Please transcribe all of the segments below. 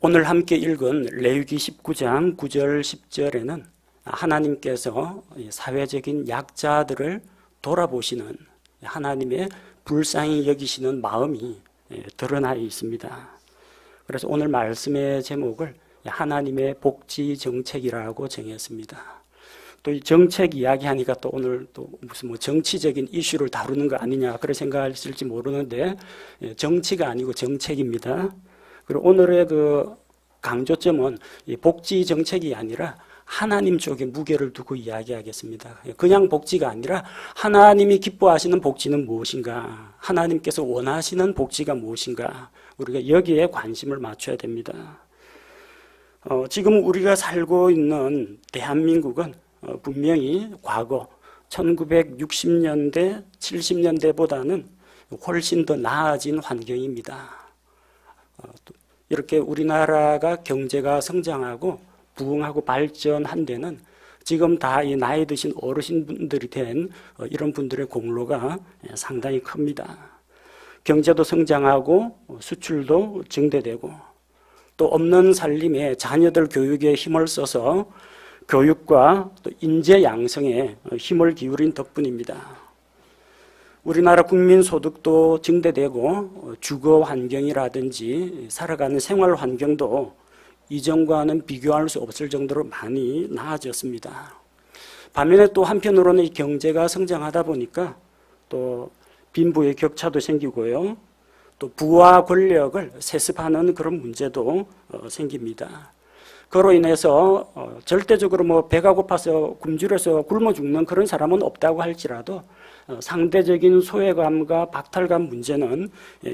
오늘 함께 읽은 레위기 19장 9절 10절에는 하나님께서 사회적인 약자들을 돌아보시는 하나님의 불쌍히 여기시는 마음이 드러나 있습니다. 그래서 오늘 말씀의 제목을 하나님의 복지 정책이라고 정했습니다. 또 이 정책 이야기하니까 또 오늘 또 무슨 뭐 정치적인 이슈를 다루는 거 아니냐 그런 생각하실지 모르는데 정치가 아니고 정책입니다. 그리고 오늘의 그 강조점은 이 복지 정책이 아니라 하나님 쪽에 무게를 두고 이야기하겠습니다. 그냥 복지가 아니라 하나님이 기뻐하시는 복지는 무엇인가, 하나님께서 원하시는 복지가 무엇인가, 우리가 여기에 관심을 맞춰야 됩니다. 지금 우리가 살고 있는 대한민국은 분명히 과거 1960년대, 70년대보다는 훨씬 더 나아진 환경입니다. 이렇게 우리나라가 경제가 성장하고 부흥하고 발전한 데는 지금 다 이 나이 드신 어르신분들이 된 이런 분들의 공로가 상당히 큽니다. 경제도 성장하고 수출도 증대되고 또 없는 살림에 자녀들 교육에 힘을 써서 교육과 또 인재 양성에 힘을 기울인 덕분입니다. 우리나라 국민 소득도 증대되고 주거 환경이라든지 살아가는 생활 환경도 이전과는 비교할 수 없을 정도로 많이 나아졌습니다. 반면에 또 한편으로는 경제가 성장하다 보니까 또 빈부의 격차도 생기고요. 또 부와 권력을 세습하는 그런 문제도 생깁니다. 그로 인해서 절대적으로 뭐 배가 고파서 굶주려서 굶어 죽는 그런 사람은 없다고 할지라도 상대적인 소외감과 박탈감 문제는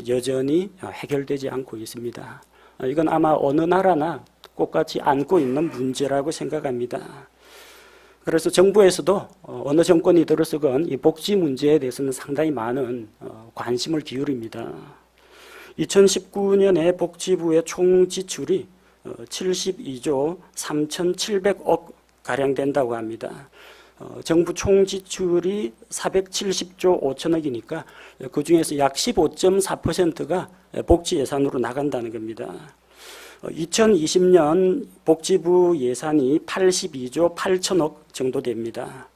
여전히 해결되지 않고 있습니다. 이건 아마 어느 나라나 똑같이 안고 있는 문제라고 생각합니다. 그래서 정부에서도 어느 정권이 들어서건 이 복지 문제에 대해서는 상당히 많은 관심을 기울입니다. 2019년에 복지부의 총 지출이 72조 3,700억 가량 된다고 합니다. 정부 총 지출이 470조 5천억이니까 그 중에서 약 15.4%가 복지 예산으로 나간다는 겁니다. 2020년 복지부 예산이 82조 8천억 정도 됩니다.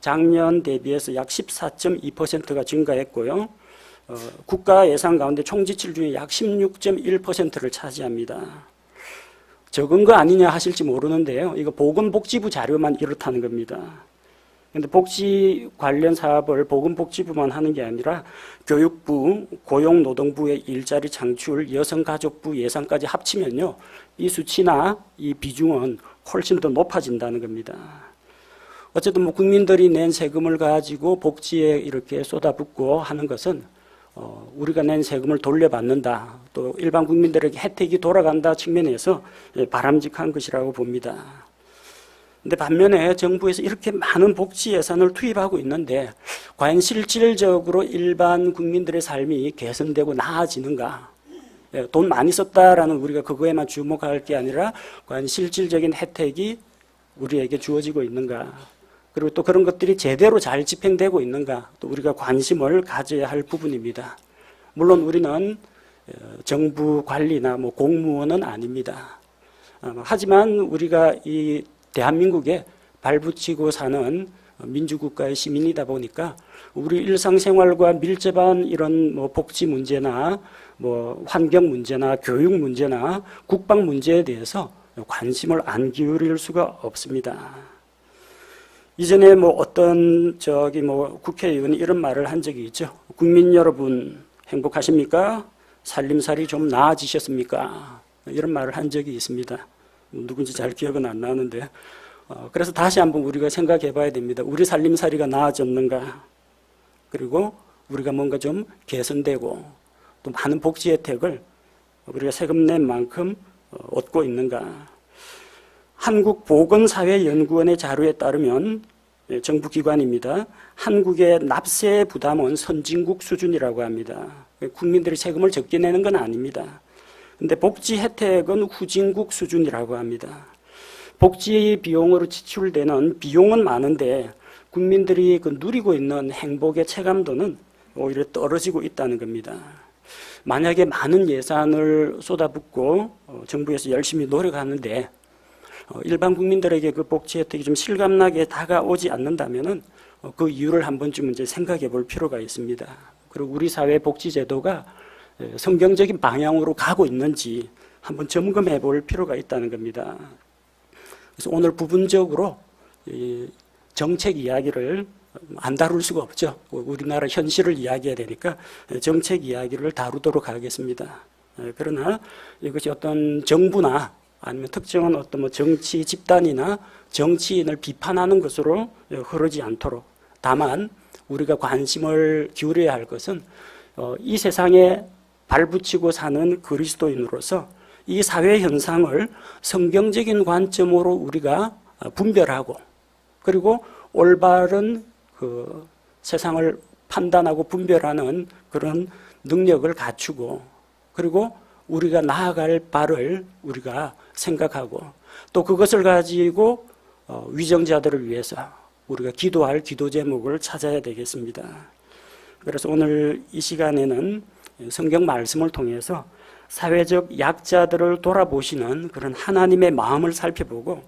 작년 대비해서 약 14.2%가 증가했고요. 국가 예산 가운데 총 지출 중에 약 16.1%를 차지합니다. 적은 거 아니냐 하실지 모르는데요. 이거 보건복지부 자료만 이렇다는 겁니다. 그런데 복지 관련 사업을 보건복지부만 하는 게 아니라 교육부, 고용노동부의 일자리 창출, 여성가족부 예산까지 합치면요, 이 수치나 이 비중은 훨씬 더 높아진다는 겁니다. 어쨌든 뭐 국민들이 낸 세금을 가지고 복지에 이렇게 쏟아붓고 하는 것은 우리가 낸 세금을 돌려받는다, 또 일반 국민들에게 혜택이 돌아간다 측면에서 바람직한 것이라고 봅니다. 근데 반면에 정부에서 이렇게 많은 복지 예산을 투입하고 있는데 과연 실질적으로 일반 국민들의 삶이 개선되고 나아지는가? 돈 많이 썼다라는 우리가 그거에만 주목할 게 아니라 과연 실질적인 혜택이 우리에게 주어지고 있는가? 그리고 또 그런 것들이 제대로 잘 집행되고 있는가, 또 우리가 관심을 가져야 할 부분입니다. 물론 우리는 정부 관리나 뭐 공무원은 아닙니다. 하지만 우리가 이 대한민국에 발붙이고 사는 민주국가의 시민이다 보니까 우리 일상생활과 밀접한 이런 뭐 복지 문제나 뭐 환경 문제나 교육 문제나 국방 문제에 대해서 관심을 안 기울일 수가 없습니다. 이전에 뭐 어떤 국회의원이 이런 말을 한 적이 있죠. 국민 여러분 행복하십니까? 살림살이 좀 나아지셨습니까? 이런 말을 한 적이 있습니다. 누군지 잘 기억은 안 나는데, 그래서 다시 한번 우리가 생각해 봐야 됩니다. 우리 살림살이가 나아졌는가? 그리고 우리가 뭔가 좀 개선되고 또 많은 복지 혜택을 우리가 세금 낸 만큼 얻고 있는가? 한국보건사회연구원의 자료에 따르면, 정부 기관입니다. 한국의 납세 부담은 선진국 수준이라고 합니다. 국민들이 세금을 적게 내는 건 아닙니다. 근데 복지 혜택은 후진국 수준이라고 합니다. 복지 비용으로 지출되는 비용은 많은데 국민들이 그 누리고 있는 행복의 체감도는 오히려 떨어지고 있다는 겁니다. 만약에 많은 예산을 쏟아붓고 정부에서 열심히 노력하는데 일반 국민들에게 그 복지 혜택이 좀 실감나게 다가오지 않는다면은 그 이유를 한 번쯤 이제 생각해 볼 필요가 있습니다. 그리고 우리 사회 복지 제도가 성경적인 방향으로 가고 있는지 한번 점검해 볼 필요가 있다는 겁니다. 그래서 오늘 부분적으로 정책 이야기를 안 다룰 수가 없죠. 우리나라 현실을 이야기해야 되니까 정책 이야기를 다루도록 하겠습니다. 그러나 이것이 어떤 정부나 아니면 특정한 어떤 뭐 정치 집단이나 정치인을 비판하는 것으로 흐르지 않도록, 다만 우리가 관심을 기울여야 할 것은 이 세상에 발붙이고 사는 그리스도인으로서 이 사회 현상을 성경적인 관점으로 우리가 분별하고, 그리고 올바른 그 세상을 판단하고 분별하는 그런 능력을 갖추고, 그리고 우리가 나아갈 바를 우리가 생각하고, 또 그것을 가지고 위정자들을 위해서 우리가 기도할 기도 제목을 찾아야 되겠습니다. 그래서 오늘 이 시간에는 성경 말씀을 통해서 사회적 약자들을 돌아보시는 그런 하나님의 마음을 살펴보고,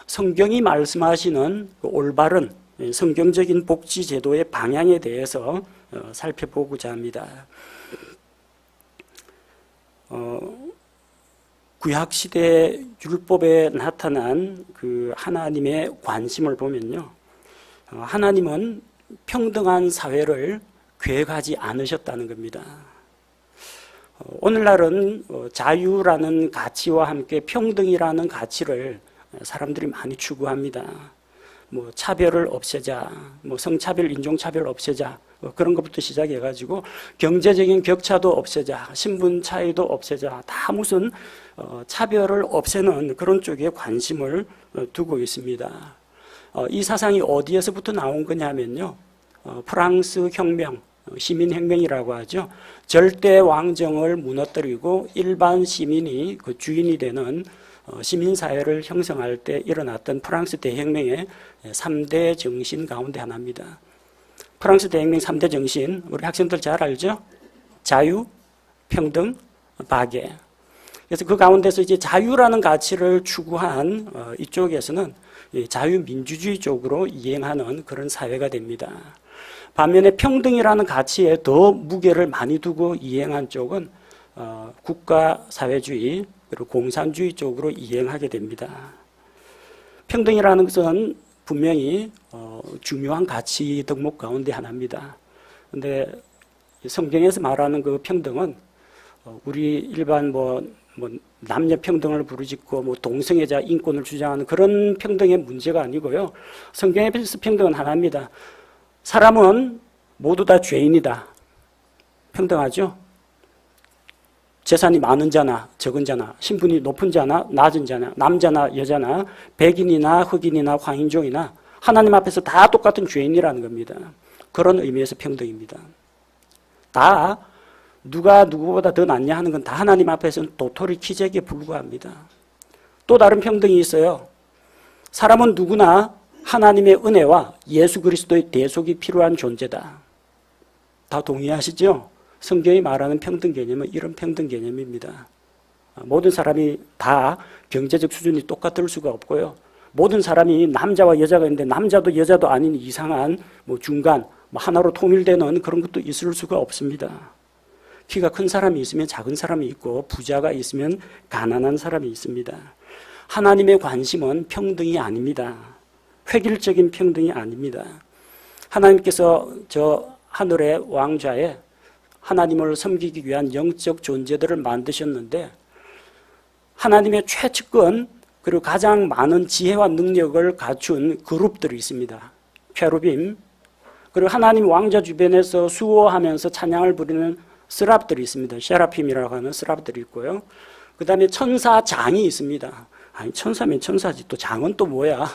성경이 말씀하시는 올바른 성경적인 복지 제도의 방향에 대해서 살펴보고자 합니다. 구약시대 율법에 나타난 그 하나님의 관심을 보면요, 하나님은 평등한 사회를 계획하지 않으셨다는 겁니다. 오늘날은 자유라는 가치와 함께 평등이라는 가치를 사람들이 많이 추구합니다. 뭐 차별을 없애자, 뭐 성차별, 인종차별 없애자, 그런 것부터 시작해가지고 경제적인 격차도 없애자, 신분 차이도 없애자, 다 무슨 차별을 없애는 그런 쪽에 관심을 두고 있습니다. 이 사상이 어디에서부터 나온 거냐면요, 프랑스 혁명, 시민혁명이라고 하죠. 절대 왕정을 무너뜨리고 일반 시민이 그 주인이 되는 시민사회를 형성할 때 일어났던 프랑스 대혁명의 3대 정신 가운데 하나입니다. 프랑스 대혁명 3대 정신, 우리 학생들 잘 알죠? 자유, 평등, 박애. 그래서 그 가운데서 이제 자유라는 가치를 추구한 이쪽에서는 자유민주주의 쪽으로 이행하는 그런 사회가 됩니다. 반면에 평등이라는 가치에 더 무게를 많이 두고 이행한 쪽은 국가사회주의 그리고 공산주의 쪽으로 이행하게 됩니다. 평등이라는 것은 분명히 중요한 가치 덕목 가운데 하나입니다. 그런데 성경에서 말하는 그 평등은 우리 일반 뭐 남녀 평등을 부르짖고 뭐 동성애자 인권을 주장하는 그런 평등의 문제가 아니고요. 성경에서 평등은 하나입니다. 사람은 모두 다 죄인이다. 평등하죠? 재산이 많은 자나 적은 자나, 신분이 높은 자나 낮은 자나, 남자나 여자나, 백인이나 흑인이나 황인종이나 하나님 앞에서 다 똑같은 죄인이라는 겁니다. 그런 의미에서 평등입니다. 다 누가 누구보다 더 낫냐 하는 건 다 하나님 앞에서는 도토리 키재기에 불과합니다. 또 다른 평등이 있어요. 사람은 누구나 하나님의 은혜와 예수 그리스도의 대속이 필요한 존재다. 다 동의하시죠? 성경이 말하는 평등 개념은 이런 평등 개념입니다. 모든 사람이 다 경제적 수준이 똑같을 수가 없고요. 모든 사람이 남자와 여자가 있는데 남자도 여자도 아닌 이상한 뭐 중간, 뭐 하나로 통일되는 그런 것도 있을 수가 없습니다. 키가 큰 사람이 있으면 작은 사람이 있고 부자가 있으면 가난한 사람이 있습니다. 하나님의 관심은 평등이 아닙니다. 획일적인 평등이 아닙니다. 하나님께서 저 하늘의 왕좌에 하나님을 섬기기 위한 영적 존재들을 만드셨는데 하나님의 최측근 그리고 가장 많은 지혜와 능력을 갖춘 그룹들이 있습니다. 케루빔, 그리고 하나님 왕자 주변에서 수호하면서 찬양을 부리는 스랍들이 있습니다. 세라핌이라고 하는 스랍들이 있고요. 그 다음에 천사장이 있습니다. 아니 천사면 천사지 또 장은 또 뭐야?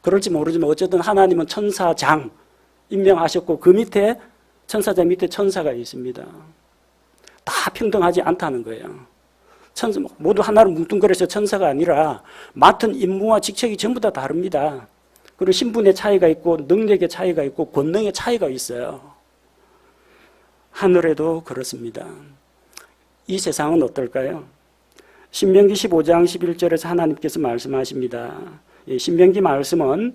그럴지 모르지만 어쨌든 하나님은 천사장 임명하셨고 그 밑에 천사장 밑에 천사가 있습니다. 다 평등하지 않다는 거예요. 천사 모두 하나로 뭉뚱그려서 천사가 아니라 맡은 임무와 직책이 전부 다 다릅니다. 그리고 신분의 차이가 있고 능력의 차이가 있고 권능의 차이가 있어요. 하늘에도 그렇습니다. 이 세상은 어떨까요? 신명기 15장 11절에서 하나님께서 말씀하십니다. 신명기 말씀은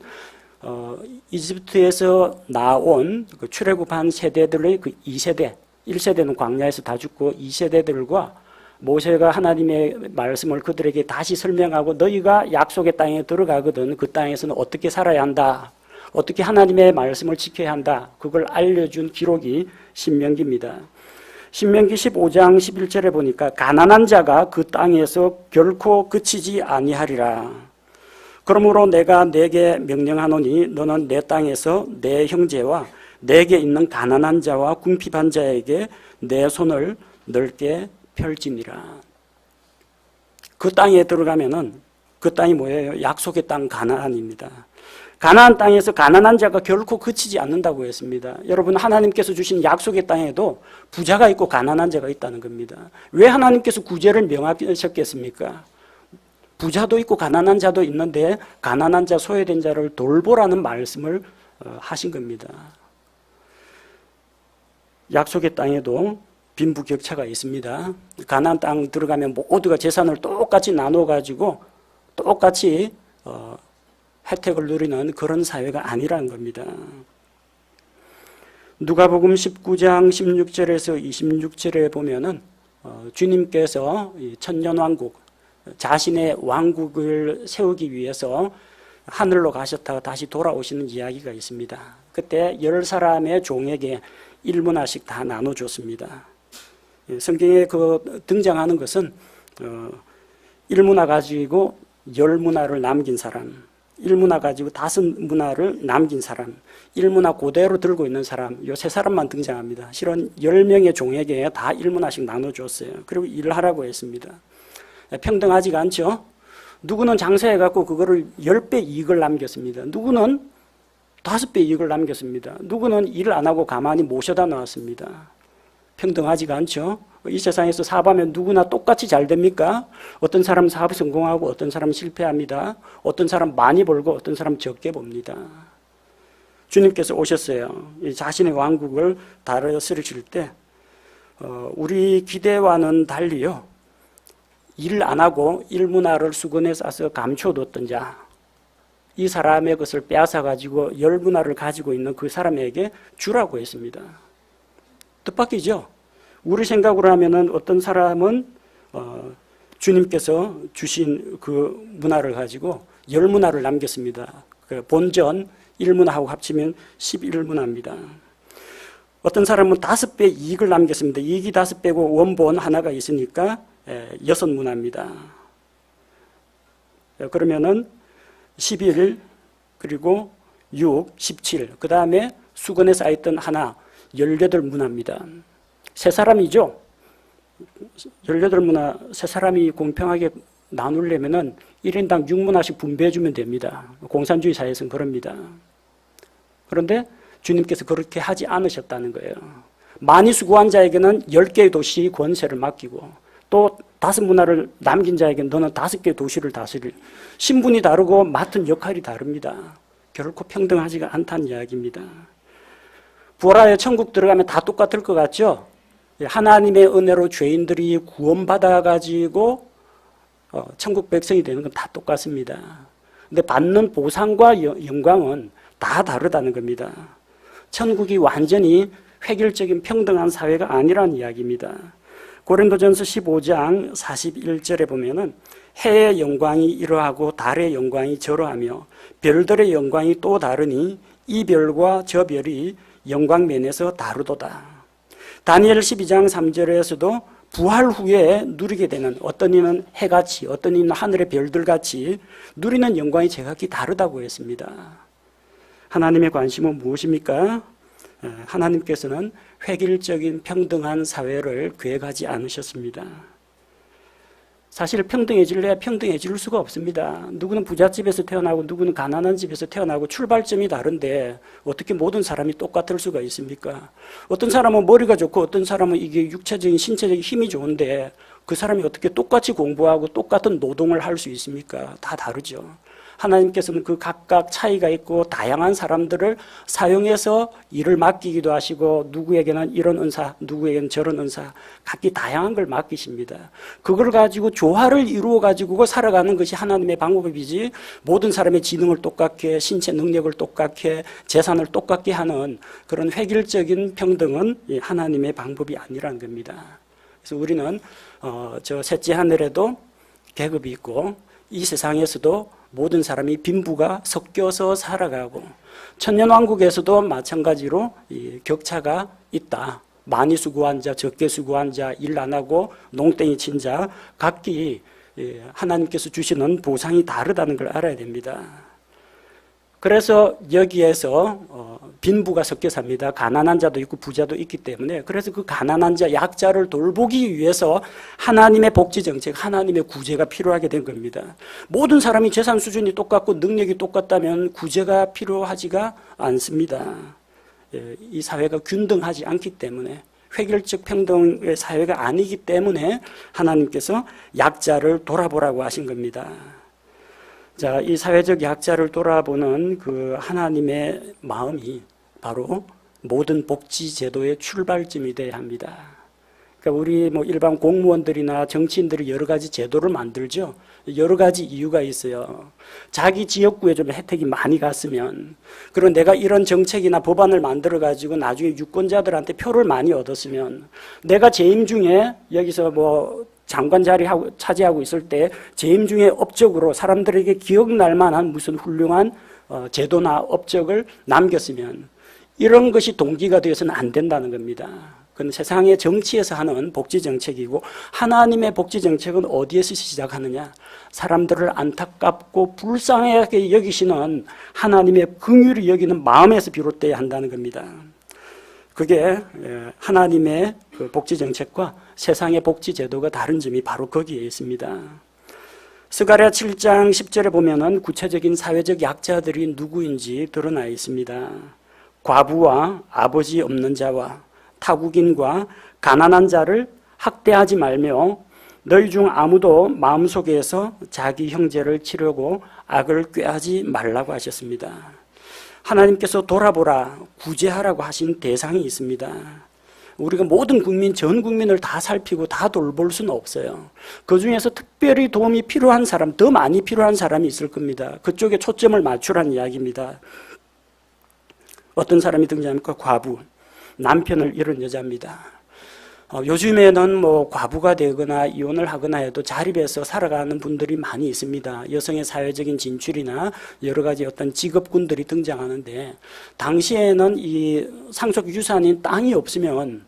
이집트에서 나온 그 출애굽한 세대들의 그 2세대, 1세대는 광야에서 다 죽고 2세대들과 모세가 하나님의 말씀을 그들에게 다시 설명하고 너희가 약속의 땅에 들어가거든 그 땅에서는 어떻게 살아야 한다. 어떻게 하나님의 말씀을 지켜야 한다. 그걸 알려준 기록이 신명기입니다. 신명기 15장 11절에 보니까 가난한 자가 그 땅에서 결코 그치지 아니하리라. 그러므로 내가 내게 명령하노니 너는 내 땅에서 내 형제와 내게 있는 가난한 자와 궁핍한 자에게 내 손을 넓게 펼지니라. 그 땅에 들어가면은 그 땅이 뭐예요? 약속의 땅 가나안입니다. 가나안 땅에서 가난한 자가 결코 그치지 않는다고 했습니다. 여러분 하나님께서 주신 약속의 땅에도 부자가 있고 가난한 자가 있다는 겁니다. 왜 하나님께서 구제를 명하셨겠습니까? 부자도 있고 가난한 자도 있는데 가난한 자 소외된 자를 돌보라는 말씀을 하신 겁니다. 약속의 땅에도 빈부격차가 있습니다. 가나안 땅 들어가면 모두가 재산을 똑같이 나눠가지고 똑같이 혜택을 누리는 그런 사회가 아니라는 겁니다. 누가복음 19장 16절에서 26절에 보면은 주님께서 천년왕국, 자신의 왕국을 세우기 위해서 하늘로 가셨다가 다시 돌아오시는 이야기가 있습니다. 그때 10사람의 종에게 1문화씩 다 나눠줬습니다. 성경에 등장하는 것은 1문화 가지고 10문화를 남긴 사람, 1문화 가지고 5문화를 남긴 사람, 1문화 그대로 들고 있는 사람, 이 세 사람만 등장합니다. 실은 10명의 종에게 다 1문화씩 나눠줬어요. 그리고 일을 하라고 했습니다. 평등하지가 않죠. 누구는 장사해갖고 그거를 10배 이익을 남겼습니다. 누구는 5배 이익을 남겼습니다. 누구는 일을 안 하고 가만히 모셔다 놨습니다. 평등하지가 않죠. 이 세상에서 사업하면 누구나 똑같이 잘 됩니까? 어떤 사람 사업이 성공하고 어떤 사람 실패합니다. 어떤 사람 많이 벌고 어떤 사람 적게 봅니다. 주님께서 오셨어요. 자신의 왕국을 다스리실 때 우리 기대와는 달리요. 일 안 하고 일문화를 수건에 싸서 감춰뒀던 자, 이 사람의 것을 빼앗아가지고 10문화를 가지고 있는 그 사람에게 주라고 했습니다. 뜻밖이죠. 우리 생각으로 하면은 어떤 사람은 주님께서 주신 그 문화를 가지고 10문화를 남겼습니다. 본전 1문화하고 합치면 11문화입니다. 어떤 사람은 5배 이익을 남겼습니다. 이익이 5배고 원본 하나가 있으니까 6문화입니다. 그러면은 11 그리고 6, 17 그 다음에 수건에 쌓였던 하나 18문화입니다. 세 사람이죠. 18문화 세 사람이 공평하게 나누려면은 1인당 6문화씩 분배해주면 됩니다. 공산주의 사회에서는 그럽니다. 그런데 주님께서 그렇게 하지 않으셨다는 거예요. 많이 수고한 자에게는 10개의 도시 권세를 맡기고 또 5문화를 남긴 자에게는 너는 5개의 도시를 다스릴. 신분이 다르고 맡은 역할이 다릅니다. 결코 평등하지가 않다는 이야기입니다. 부활하여 천국 들어가면 다 똑같을 것 같죠? 하나님의 은혜로 죄인들이 구원받아가지고 천국 백성이 되는 건 다 똑같습니다. 근데 받는 보상과 영광은 다 다르다는 겁니다. 천국이 완전히 획일적인 평등한 사회가 아니라는 이야기입니다. 고린도전서 15장 41절에 보면은 해의 영광이 이러하고 달의 영광이 저러하며 별들의 영광이 또 다르니 이 별과 저 별이 영광 면에서 다르도다. 다니엘 12장 3절에서도 부활 후에 누리게 되는 어떤 이는 해같이 어떤 이는 하늘의 별들같이 누리는 영광이 제각기 다르다고 했습니다. 하나님의 관심은 무엇입니까? 하나님께서는 획일적인 평등한 사회를 계획하지 않으셨습니다. 사실 평등해질래야 평등해질 수가 없습니다. 누구는 부잣집에서 태어나고 누구는 가난한 집에서 태어나고 출발점이 다른데 어떻게 모든 사람이 똑같을 수가 있습니까? 어떤 사람은 머리가 좋고 어떤 사람은 이게 육체적인 신체적인 힘이 좋은데 그 사람이 어떻게 똑같이 공부하고 똑같은 노동을 할 수 있습니까? 다 다르죠. 하나님께서는 그 각각 차이가 있고 다양한 사람들을 사용해서 일을 맡기기도 하시고 누구에게는 이런 은사, 누구에게는 저런 은사, 각기 다양한 걸 맡기십니다. 그걸 가지고 조화를 이루어 가지고 살아가는 것이 하나님의 방법이지 모든 사람의 지능을 똑같게, 신체 능력을 똑같게, 재산을 똑같게 하는 그런 획일적인 평등은 하나님의 방법이 아니라는 겁니다. 그래서 우리는 저 셋째 하늘에도 계급이 있고 이 세상에서도 모든 사람이 빈부가 섞여서 살아가고 천년왕국에서도 마찬가지로 이 격차가 있다. 많이 수고한 자, 적게 수고한 자, 일 안 하고 농땡이 친 자 각기 하나님께서 주시는 보상이 다르다는 걸 알아야 됩니다. 그래서 여기에서 빈부가 섞여 삽니다. 가난한 자도 있고 부자도 있기 때문에 그래서 그 가난한 자, 약자를 돌보기 위해서 하나님의 복지 정책, 하나님의 구제가 필요하게 된 겁니다. 모든 사람이 재산 수준이 똑같고 능력이 똑같다면 구제가 필요하지가 않습니다. 이 사회가 균등하지 않기 때문에 획일적 평등의 사회가 아니기 때문에 하나님께서 약자를 돌아보라고 하신 겁니다. 자, 이 사회적 약자를 돌아보는 그 하나님의 마음이 바로 모든 복지 제도의 출발점이 돼야 합니다. 그러니까 우리 뭐 일반 공무원들이나 정치인들이 여러 가지 제도를 만들죠. 여러 가지 이유가 있어요. 자기 지역구에 좀 혜택이 많이 갔으면, 그리고 내가 이런 정책이나 법안을 만들어 가지고 나중에 유권자들한테 표를 많이 얻었으면, 내가 재임 중에 여기서 뭐 장관 자리 차지하고 있을 때 재임 중에 업적으로 사람들에게 기억날 만한 무슨 훌륭한 제도나 업적을 남겼으면 이런 것이 동기가 되어서는 안 된다는 겁니다. 그건 세상의 정치에서 하는 복지 정책이고 하나님의 복지 정책은 어디에서 시작하느냐? 사람들을 안타깝고 불쌍하게 여기시는 하나님의 긍휼히 여기는 마음에서 비롯돼야 한다는 겁니다. 그게 하나님의 그 복지 정책과 세상의 복지 제도가 다른 점이 바로 거기에 있습니다. 스가랴 7장 10절에 보면은 구체적인 사회적 약자들이 누구인지 드러나 있습니다. 과부와 아버지 없는 자와 타국인과 가난한 자를 학대하지 말며 너희 중 아무도 마음속에서 자기 형제를 치려고 악을 꾀하지 말라고 하셨습니다. 하나님께서 돌아보라, 구제하라고 하신 대상이 있습니다. 우리가 모든 국민, 전 국민을 다 살피고 다 돌볼 수는 없어요. 그 중에서 특별히 도움이 필요한 사람, 더 많이 필요한 사람이 있을 겁니다. 그쪽에 초점을 맞추라는 이야기입니다. 어떤 사람이 등장합니까? 과부, 남편을 잃은 여자입니다. 요즘에는 뭐 과부가 되거나 이혼을 하거나 해도 자립해서 살아가는 분들이 많이 있습니다. 여성의 사회적인 진출이나 여러 가지 어떤 직업군들이 등장하는데, 당시에는 이 상속 유산인 땅이 없으면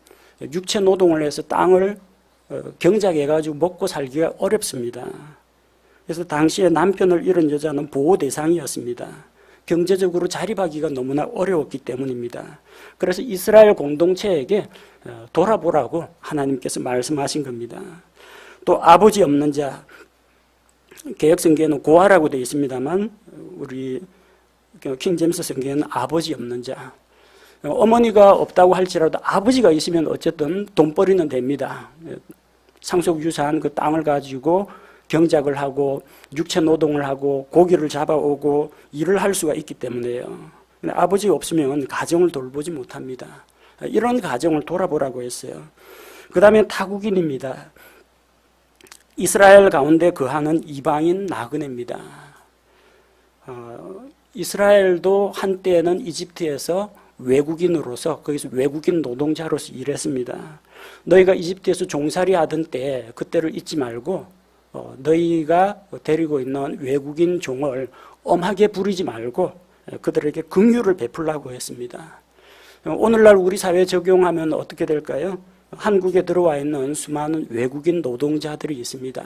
육체 노동을 해서 땅을 경작해가지고 먹고 살기가 어렵습니다. 그래서 당시에 남편을 잃은 여자는 보호 대상이었습니다. 경제적으로 자립하기가 너무나 어려웠기 때문입니다. 그래서 이스라엘 공동체에게 돌아보라고 하나님께서 말씀하신 겁니다. 또 아버지 없는 자, 개혁성경에는 고아라고 되어 있습니다만 우리 킹제임스 성경에는 아버지 없는 자, 어머니가 없다고 할지라도 아버지가 있으면 어쨌든 돈벌이는 됩니다. 상속유산 그 땅을 가지고 경작을 하고 육체 노동을 하고 고기를 잡아오고 일을 할 수가 있기 때문에요. 아버지가 없으면 가정을 돌보지 못합니다. 이런 가정을 돌아보라고 했어요. 그 다음에 타국인입니다. 이스라엘 가운데 거하는 이방인 나그네입니다. 이스라엘도 한때는 이집트에서 외국인으로서, 거기서 외국인 노동자로서 일했습니다. 너희가 이집트에서 종살이 하던 때 그때를 잊지 말고 너희가 데리고 있는 외국인 종을 엄하게 부리지 말고 그들에게 긍휼을 베풀라고 했습니다. 오늘날 우리 사회에 적용하면 어떻게 될까요? 한국에 들어와 있는 수많은 외국인 노동자들이 있습니다.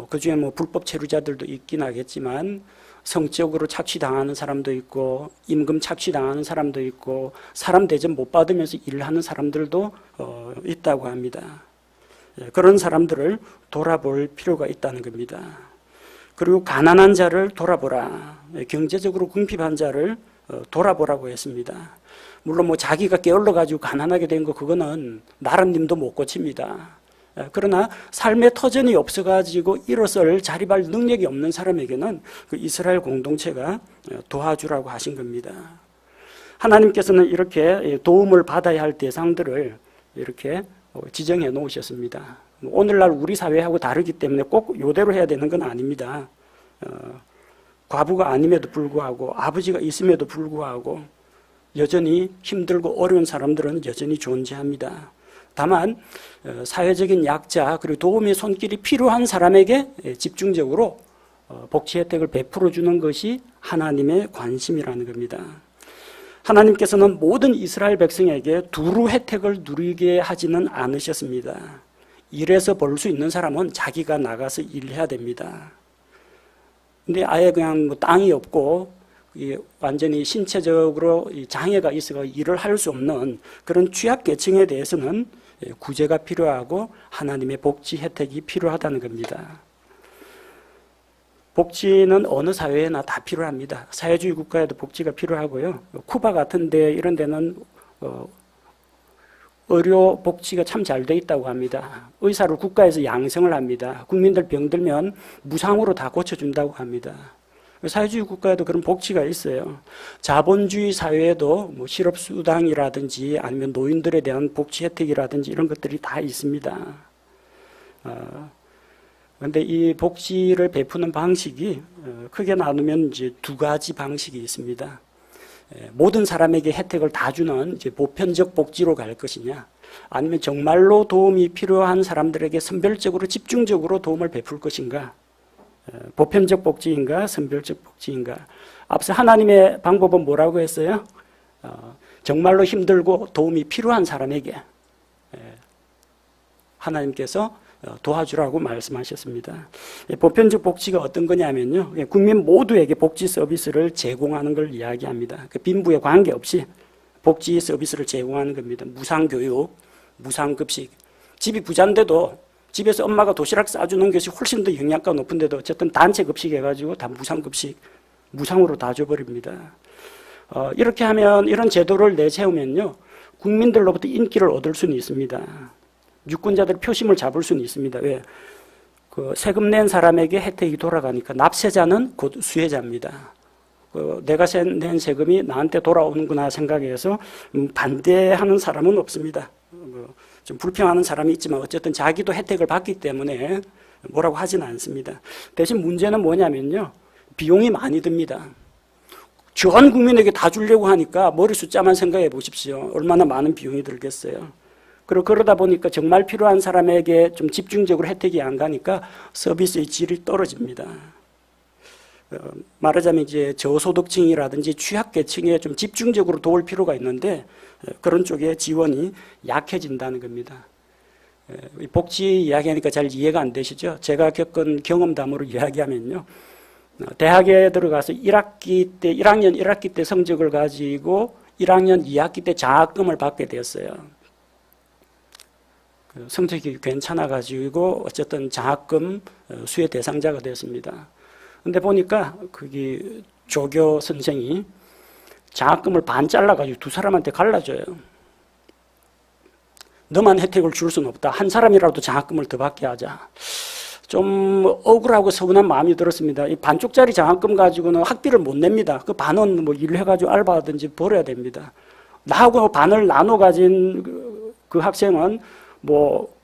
그중에 불법 체류자들도 있긴 하겠지만 성적으로 착취당하는 사람도 있고 임금 착취당하는 사람도 있고 사람 대접 못 받으면서 일하는 사람들도 있다고 합니다. 그런 사람들을 돌아볼 필요가 있다는 겁니다. 그리고 가난한 자를 돌아보라. 경제적으로 궁핍한 자를 돌아보라고 했습니다. 물론 자기가 게을러 가지고 가난하게 된 거 그거는 나라님도 못 고칩니다. 그러나 삶의 터전이 없어가지고 일어설 자립할 능력이 없는 사람에게는 그 이스라엘 공동체가 도와주라고 하신 겁니다. 하나님께서는 이렇게 도움을 받아야 할 대상들을 이렇게 지정해 놓으셨습니다. 오늘날 우리 사회하고 다르기 때문에 꼭 이대로 해야 되는 건 아닙니다. 과부가 아님에도 불구하고 아버지가 있음에도 불구하고 여전히 힘들고 어려운 사람들은 여전히 존재합니다. 다만 사회적인 약자 그리고 도움의 손길이 필요한 사람에게 집중적으로 복지 혜택을 베풀어 주는 것이 하나님의 관심이라는 겁니다. 하나님께서는 모든 이스라엘 백성에게 두루 혜택을 누리게 하지는 않으셨습니다. 일해서 벌 수 있는 사람은 자기가 나가서 일해야 됩니다. 근데 아예 그냥 뭐 땅이 없고 완전히 신체적으로 장애가 있어서 일을 할 수 없는 그런 취약계층에 대해서는 구제가 필요하고 하나님의 복지 혜택이 필요하다는 겁니다. 복지는 어느 사회에나 다 필요합니다. 사회주의 국가에도 복지가 필요하고요. 쿠바 같은 데 이런 데는 의료 복지가 참 잘 돼 있다고 합니다. 의사를 국가에서 양성을 합니다. 국민들 병들면 무상으로 다 고쳐준다고 합니다. 사회주의 국가에도 그런 복지가 있어요. 자본주의 사회에도 뭐 실업수당이라든지 아니면 노인들에 대한 복지 혜택이라든지 이런 것들이 다 있습니다. 그런데 이 복지를 베푸는 방식이 크게 나누면 이제 두 가지 방식이 있습니다. 모든 사람에게 혜택을 다 주는 이제 보편적 복지로 갈 것이냐, 아니면 정말로 도움이 필요한 사람들에게 선별적으로 집중적으로 도움을 베풀 것인가, 보편적 복지인가 선별적 복지인가. 앞서 하나님의 방법은 뭐라고 했어요? 정말로 힘들고 도움이 필요한 사람에게 하나님께서 도와주라고 말씀하셨습니다. 보편적 복지가 어떤 거냐면요, 국민 모두에게 복지 서비스를 제공하는 걸 이야기합니다. 빈부에 관계없이 복지 서비스를 제공하는 겁니다. 무상교육, 무상급식. 집이 부자인데도 집에서 엄마가 도시락 싸주는 것이 훨씬 더 영양가 높은데도 어쨌든 단체 급식 해가지고 다 무상급식, 무상으로 다 줘버립니다. 이렇게 하면, 이런 제도를 내세우면요, 국민들로부터 인기를 얻을 수는 있습니다. 유권자들 표심을 잡을 수는 있습니다. 왜? 세금 낸 사람에게 혜택이 돌아가니까 납세자는 곧 수혜자입니다. 내가 낸 세금이 나한테 돌아오는구나 생각해서 반대하는 사람은 없습니다. 좀 불평하는 사람이 있지만 어쨌든 자기도 혜택을 받기 때문에 뭐라고 하지는 않습니다. 대신 문제는 뭐냐면요, 비용이 많이 듭니다. 전 국민에게 다 주려고 하니까 머리 숫자만 생각해 보십시오. 얼마나 많은 비용이 들겠어요. 그러다 보니까 정말 필요한 사람에게 좀 집중적으로 혜택이 안 가니까 서비스의 질이 떨어집니다. 말하자면 이제 저소득층이라든지 취약계층에 좀 집중적으로 도울 필요가 있는데 그런 쪽에 지원이 약해진다는 겁니다. 복지 이야기하니까 잘 이해가 안 되시죠? 제가 겪은 경험담으로 이야기하면요, 대학에 들어가서 1학년 1학기 때 성적을 가지고 1학년 2학기 때 장학금을 받게 되었어요. 성적이 괜찮아가지고 어쨌든 장학금 수혜 대상자가 됐습니다. 근데 보니까 거기 조교 선생이 장학금을 반 잘라가지고 두 사람한테 갈라줘요. 너만 혜택을 줄 수는 없다. 한 사람이라도 장학금을 더 받게 하자. 좀 억울하고 서운한 마음이 들었습니다. 이 반쪽짜리 장학금 가지고는 학비를 못 냅니다. 그 반은 뭐 일해가지고 알바하든지 벌어야 됩니다. 나하고 반을 나눠 가진 그 학생은 뭐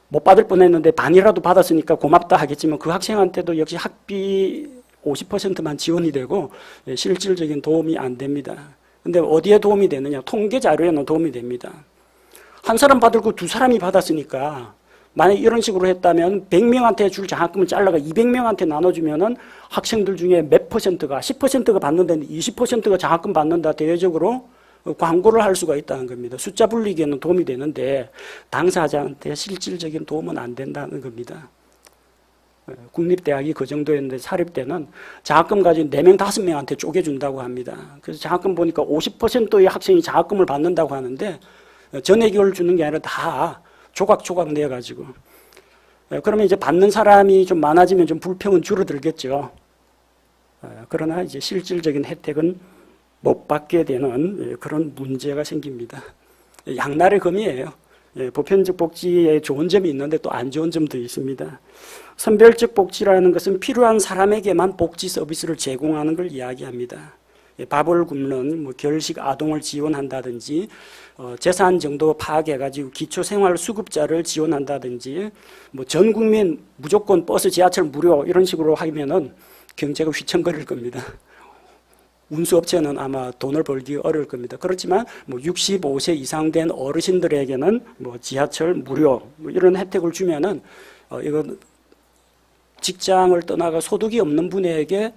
못 받을 뻔했는데 반이라도 받았으니까 고맙다 하겠지만 그 학생한테도 역시 학비 50%만 지원이 되고 실질적인 도움이 안 됩니다. 근데 어디에 도움이 되느냐? 통계 자료에는 도움이 됩니다. 한 사람 받을 거 두 사람이 받았으니까 만약 이런 식으로 했다면 100명한테 줄 장학금을 잘라가 200명한테 나눠주면은 학생들 중에 몇 퍼센트가 10%가 받는데 20%가 장학금 받는다, 대외적으로 광고를 할 수가 있다는 겁니다. 숫자 불리기에는 도움이 되는데 당사자한테 실질적인 도움은 안 된다는 겁니다. 국립대학이 그 정도였는데 사립대는 장학금 가지고 4명, 5명한테 쪼개준다고 합니다. 그래서 장학금 보니까 50%의 학생이 장학금을 받는다고 하는데 전액을 주는 게 아니라 다 조각조각 내가지고. 그러면 이제 받는 사람이 좀 많아지면 좀 불평은 줄어들겠죠. 그러나 이제 실질적인 혜택은 못 받게 되는 그런 문제가 생깁니다. 양날의 검이에요. 보편적 복지에 좋은 점이 있는데 또 안 좋은 점도 있습니다. 선별적 복지라는 것은 필요한 사람에게만 복지 서비스를 제공하는 걸 이야기합니다. 밥을 굶는 결식 아동을 지원한다든지 재산 정도 파악해가지고 기초생활수급자를 지원한다든지 전 국민 무조건 버스 지하철 무료 이런 식으로 하면은 경제가 휘청거릴 겁니다. 운수업체는 아마 돈을 벌기 어려울 겁니다. 그렇지만 65세 이상 된 어르신들에게는 지하철 무료 이런 혜택을 주면은 이건 직장을 떠나가 소득이 없는 분에게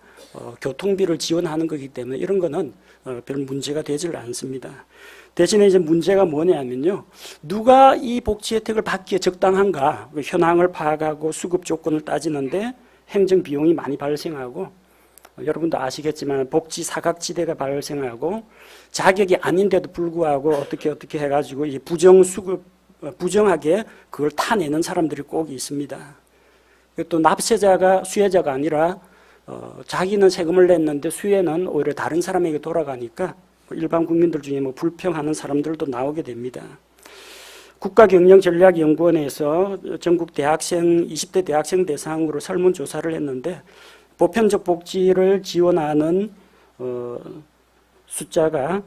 교통비를 지원하는 거기 때문에 이런 거는 별 문제가 되질 않습니다. 대신에 이제 문제가 뭐냐면요. 누가 이 복지 혜택을 받기에 적당한가 현황을 파악하고 수급 조건을 따지는데 행정 비용이 많이 발생하고 여러분도 아시겠지만 복지 사각지대가 발생하고 자격이 아닌데도 불구하고 어떻게 해가지고 이 부정하게 그걸 타내는 사람들이 꼭 있습니다. 또 납세자가 수혜자가 아니라 자기는 세금을 냈는데 수혜는 오히려 다른 사람에게 돌아가니까 일반 국민들 중에 불평하는 사람들도 나오게 됩니다. 국가경영전략연구원에서 전국 대학생 20대 대학생 대상으로 설문조사를 했는데 보편적 복지를 지원하는 숫자가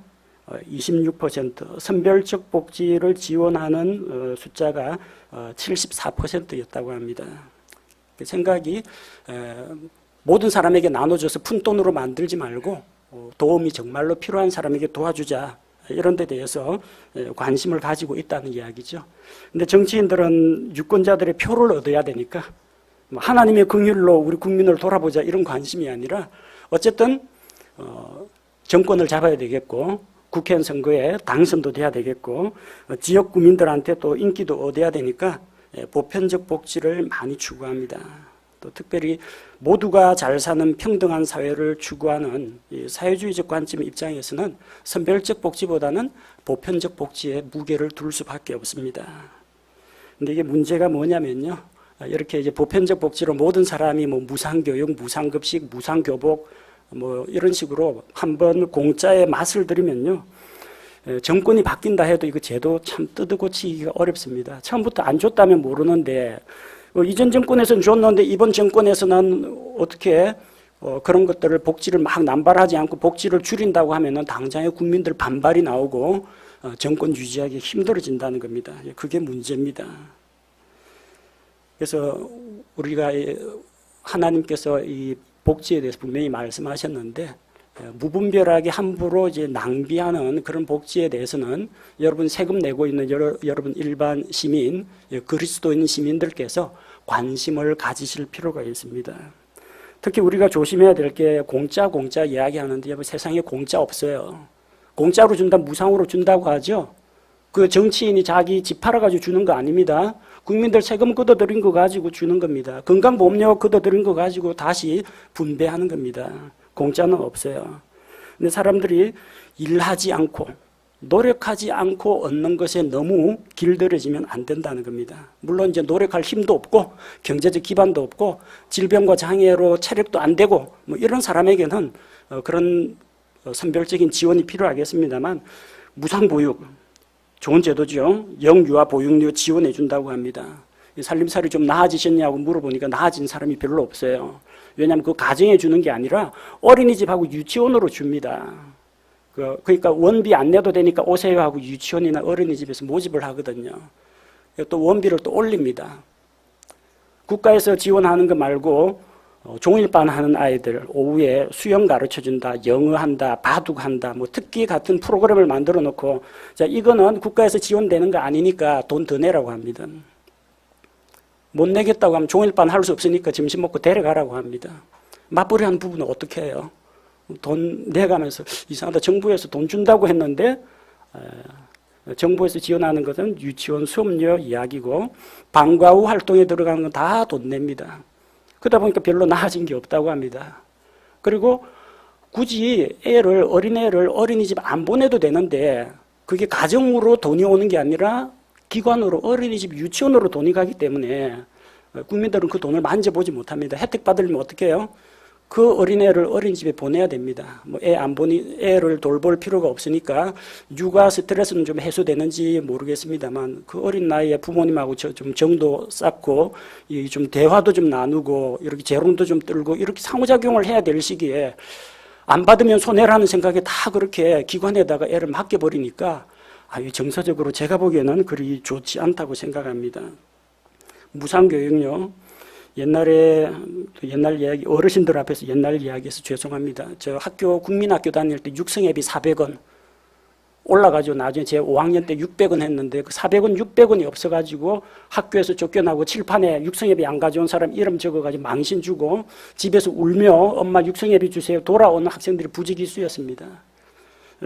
26%, 선별적 복지를 지원하는 숫자가 74%였다고 합니다. 그 생각이 모든 사람에게 나눠줘서 푼돈으로 만들지 말고 도움이 정말로 필요한 사람에게 도와주자 이런 데 대해서 관심을 가지고 있다는 이야기죠. 근데 정치인들은 유권자들의 표를 얻어야 되니까 하나님의 긍휼로 우리 국민을 돌아보자 이런 관심이 아니라 어쨌든 정권을 잡아야 되겠고 국회의원 선거에 당선도 돼야 되겠고 지역 구민들한테 또 인기도 얻어야 되니까 보편적 복지를 많이 추구합니다. 또 특별히 모두가 잘 사는 평등한 사회를 추구하는 사회주의적 관점 입장에서는 선별적 복지보다는 보편적 복지에 무게를 둘 수밖에 없습니다. 근데 이게 문제가 뭐냐면요. 이렇게 이제 보편적 복지로 모든 사람이 무상교육, 무상급식, 무상교복 이런 식으로 한번 공짜의 맛을 들이면요. 정권이 바뀐다 해도 이거 제도 참 뜯어고치기가 어렵습니다. 처음부터 안 줬다면 모르는데 이전 정권에서는 줬는데 이번 정권에서는 어떻게 그런 것들을 복지를 막 남발하지 않고 복지를 줄인다고 하면은 당장의 국민들 반발이 나오고 정권 유지하기 힘들어진다는 겁니다. 그게 문제입니다. 그래서 우리가 하나님께서 이 복지에 대해서 분명히 말씀하셨는데 무분별하게 함부로 이제 낭비하는 그런 복지에 대해서는 여러분 세금 내고 있는 여러분 일반 시민, 그리스도인 시민들께서 관심을 가지실 필요가 있습니다. 특히 우리가 조심해야 될 게 공짜 이야기하는데 여러분 세상에 공짜 없어요. 공짜로 준다, 무상으로 준다고 하죠. 그 정치인이 자기 집 팔아가지고 주는 거 아닙니다. 국민들 세금 걷어들인 거 가지고 주는 겁니다. 건강보험료 걷어들인 거 가지고 다시 분배하는 겁니다. 공짜는 없어요. 근데 사람들이 일하지 않고 노력하지 않고 얻는 것에 너무 길들여지면 안 된다는 겁니다. 물론 이제 노력할 힘도 없고 경제적 기반도 없고 질병과 장애로 체력도 안 되고 이런 사람에게는 그런 선별적인 지원이 필요하겠습니다만 무상보육 좋은 제도죠. 영유아 보육료 지원해 준다고 합니다. 살림살이 좀 나아지셨냐고 물어보니까 나아진 사람이 별로 없어요. 왜냐하면 그 가정에 주는 게 아니라 어린이집하고 유치원으로 줍니다. 그러니까 원비 안 내도 되니까 오세요 하고 유치원이나 어린이집에서 모집을 하거든요. 또 원비를 또 올립니다. 국가에서 지원하는 거 말고 종일반 하는 아이들 오후에 수영 가르쳐준다, 영어 한다, 바둑 한다, 특기 같은 프로그램을 만들어 놓고 자 이거는 국가에서 지원되는 거 아니니까 돈 더 내라고 합니다. 못 내겠다고 하면 종일반 할 수 없으니까 점심 먹고 데려가라고 합니다. 맞벌이 하는 부분은 어떻게 해요? 돈 내가면서 이상하다 정부에서 돈 준다고 했는데 정부에서 지원하는 것은 유치원 수업료 이야기고 방과 후 활동에 들어가는 건 다 돈 냅니다. 그러다 보니까 별로 나아진 게 없다고 합니다. 그리고 굳이 어린애를 어린이집 안 보내도 되는데 그게 가정으로 돈이 오는 게 아니라 기관으로 어린이집 유치원으로 돈이 가기 때문에 국민들은 그 돈을 만져보지 못합니다. 혜택 받으려면 어떻게 해요? 그 어린애를 어린이집에 보내야 됩니다. 뭐 애 안 보니 애를 돌볼 필요가 없으니까 육아 스트레스는 좀 해소되는지 모르겠습니다만 그 어린 나이에 부모님하고 좀 정도 쌓고 좀 대화도 좀 나누고 이렇게 재롱도 좀 떨고 이렇게 상호작용을 해야 될 시기에 안 받으면 손해라는 생각에 다 그렇게 기관에다가 애를 맡겨버리니까 정서적으로 제가 보기에는 그리 좋지 않다고 생각합니다. 무상교육요. 옛날 이야기, 어르신들 앞에서 옛날 이야기해서 죄송합니다. 저 국민학교 다닐 때 육성회비 400원 올라가지고 나중에 제 5학년 때 600원 했는데 그 400원, 600원이 없어가지고 학교에서 쫓겨나고 칠판에 육성회비 안 가져온 사람 이름 적어가지고 망신 주고 집에서 울며 엄마 육성회비 주세요 돌아오는 학생들이 부지기수였습니다.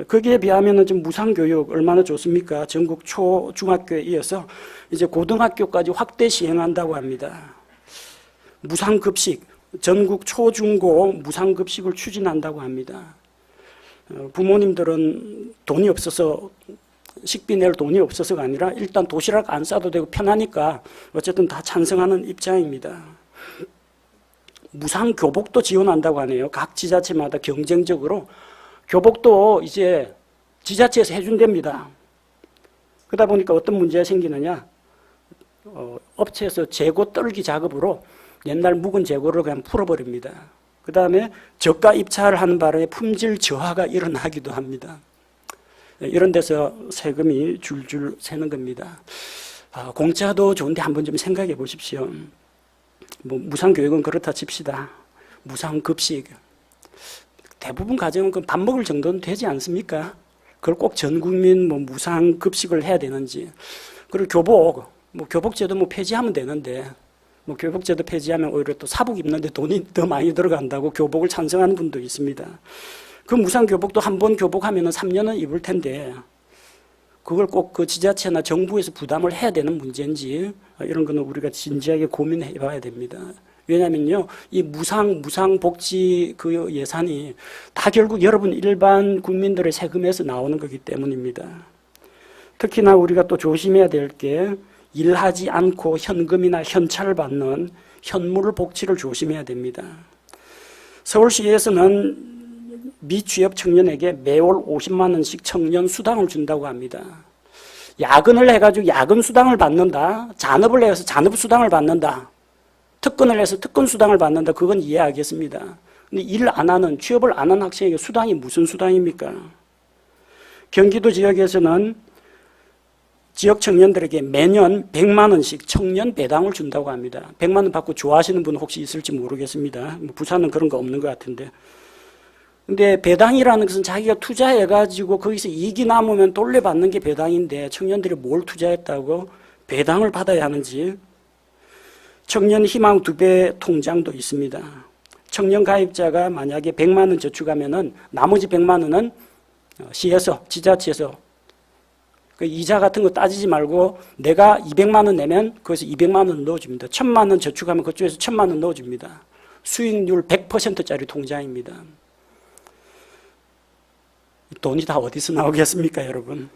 거기에 비하면 좀 무상교육 얼마나 좋습니까? 전국 중학교에 이어서 이제 고등학교까지 확대 시행한다고 합니다. 무상급식, 전국 초중고 무상급식을 추진한다고 합니다. 부모님들은 돈이 없어서 식비 낼 돈이 없어서가 아니라 일단 도시락 안 싸도 되고 편하니까 어쨌든 다 찬성하는 입장입니다. 무상교복도 지원한다고 하네요. 각 지자체마다 경쟁적으로 교복도 이제 지자체에서 해준답니다. 그러다 보니까 어떤 문제가 생기느냐, 업체에서 재고 떨기 작업으로 옛날 묵은 재고를 그냥 풀어버립니다. 그 다음에 저가 입찰을 하는 바람에 품질 저하가 일어나기도 합니다. 이런 데서 세금이 줄줄 새는 겁니다. 공짜도 좋은데 한번 좀 생각해 보십시오. 뭐 무상교육은 그렇다 칩시다. 무상급식. 대부분 가정은 밥 먹을 정도는 되지 않습니까? 그걸 꼭 전 국민 무상급식을 해야 되는지. 그리고 교복, 교복제도 폐지하면 되는데, 교복제도 폐지하면 오히려 또 사복 입는데 돈이 더 많이 들어간다고 교복을 찬성하는 분도 있습니다. 그 무상교복도 한 번 교복하면 3년은 입을 텐데, 그걸 꼭 그 지자체나 정부에서 부담을 해야 되는 문제인지, 이런 거는 우리가 진지하게 고민해 봐야 됩니다. 왜냐면요, 이 무상복지 그 예산이 다 결국 여러분 일반 국민들의 세금에서 나오는 거기 때문입니다. 특히나 우리가 또 조심해야 될 게 일하지 않고 현금이나 현찰을 받는 현물 복지를 조심해야 됩니다. 서울시에서는 미취업 청년에게 매월 50만 원씩 청년 수당을 준다고 합니다. 야근을 해가지고 야근 수당을 받는다. 잔업을 해서 잔업 수당을 받는다. 특근을 해서 특근 수당을 받는다. 그건 이해하겠습니다. 근데 일 안 하는, 취업을 안 하는 학생에게 수당이 무슨 수당입니까? 경기도 지역에서는 지역 청년들에게 매년 100만 원씩 청년 배당을 준다고 합니다. 100만 원 받고 좋아하시는 분 혹시 있을지 모르겠습니다. 부산은 그런 거 없는 것 같은데. 근데 배당이라는 것은 자기가 투자해가지고 거기서 이익이 남으면 돌려받는 게 배당인데 청년들이 뭘 투자했다고 배당을 받아야 하는지. 청년 희망 2배 통장도 있습니다. 청년 가입자가 만약에 100만 원 저축하면은 나머지 100만 원은 시에서, 지자체에서 그 이자 같은 거 따지지 말고 내가 200만 원 내면 거기서 200만 원 넣어줍니다. 1000만 원 저축하면 그쪽에서 1000만 원 넣어줍니다. 수익률 100%짜리 통장입니다. 돈이 다 어디서 나오겠습니까, 여러분?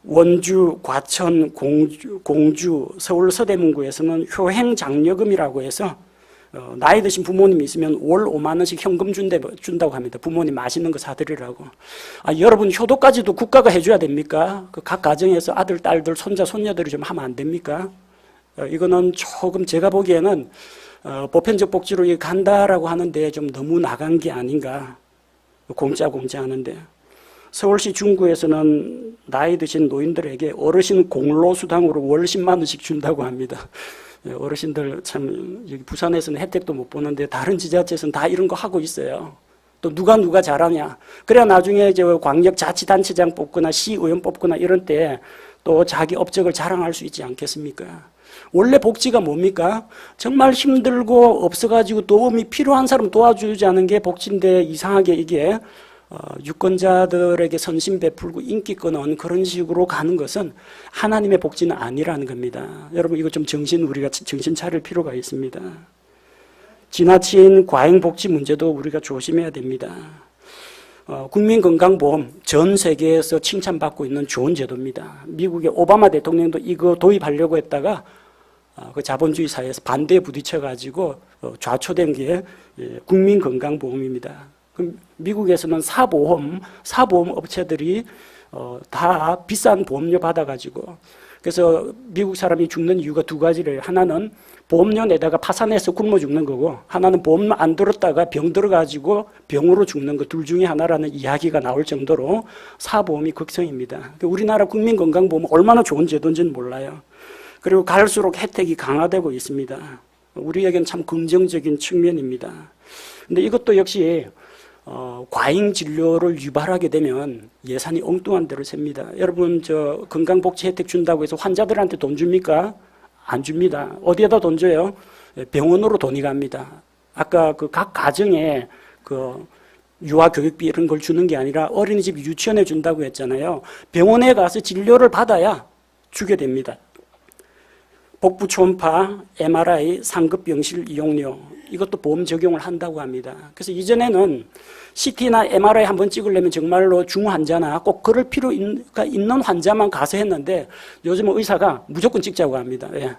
원주, 과천, 공주, 서울 서대문구에서는 효행장려금이라고 해서 나이 드신 부모님이 있으면 월 5만 원씩 현금 준다고 합니다. 부모님 맛있는 거 사드리라고. 여러분 효도까지도 국가가 해줘야 됩니까? 각 가정에서 아들, 딸들, 손자, 손녀들이 좀 하면 안 됩니까? 이거는 조금 제가 보기에는 보편적 복지로 간다라고 하는데 좀 너무 나간 게 아닌가. 공짜 하는데. 서울시 중구에서는 나이 드신 노인들에게 어르신 공로수당으로 월 10만 원씩 준다고 합니다. 어르신들 참 여기 부산에서는 혜택도 못 보는데 다른 지자체에서는 다 이런 거 하고 있어요. 또 누가 잘하냐. 그래야 나중에 이제 광역자치단체장 뽑거나 시의원 뽑거나 이런 때 또 자기 업적을 자랑할 수 있지 않겠습니까? 원래 복지가 뭡니까? 정말 힘들고 없어가지고 도움이 필요한 사람 도와주지 않은 게 복지인데 이상하게 이게 유권자들에게 선심 베풀고 인기 끄는 그런 식으로 가는 것은 하나님의 복지는 아니라는 겁니다. 여러분 이거 좀 우리가 정신 차릴 필요가 있습니다. 지나친 과잉복지 문제도 우리가 조심해야 됩니다. 국민건강보험 전 세계에서 칭찬받고 있는 좋은 제도입니다. 미국의 오바마 대통령도 이거 도입하려고 했다가 그 자본주의 사회에서 반대에 부딪혀가지고 좌초된 게 국민건강보험입니다. 미국에서는 사보험 업체들이 다 비싼 보험료 받아가지고, 그래서 미국 사람이 죽는 이유가 두 가지를, 하나는 보험료 내다가 파산해서 굶어 죽는 거고, 하나는 보험 안 들었다가 병 들어가지고 병으로 죽는 거, 둘 중에 하나라는 이야기가 나올 정도로 사보험이 극성입니다. 우리나라 국민건강보험은 얼마나 좋은 제도인지는 몰라요. 그리고 갈수록 혜택이 강화되고 있습니다. 우리에겐 참 긍정적인 측면입니다. 근데 이것도 역시 과잉 진료를 유발하게 되면 예산이 엉뚱한 대로 셉니다. 여러분, 저 건강복지 혜택 준다고 해서 환자들한테 돈 줍니까? 안 줍니다. 어디에다 돈 줘요? 병원으로 돈이 갑니다. 아까 그 각 가정에 그 유아 교육비 이런 걸 주는 게 아니라 어린이집 유치원에 준다고 했잖아요. 병원에 가서 진료를 받아야 주게 됩니다. 복부 초음파, MRI, 상급 병실 이용료, 이것도 보험 적용을 한다고 합니다. 그래서 이전에는 CT나 MRI 한번 찍으려면 정말로 중환자나 꼭 그럴 필요가 있는 환자만 가서 했는데, 요즘은 의사가 무조건 찍자고 합니다. 왜?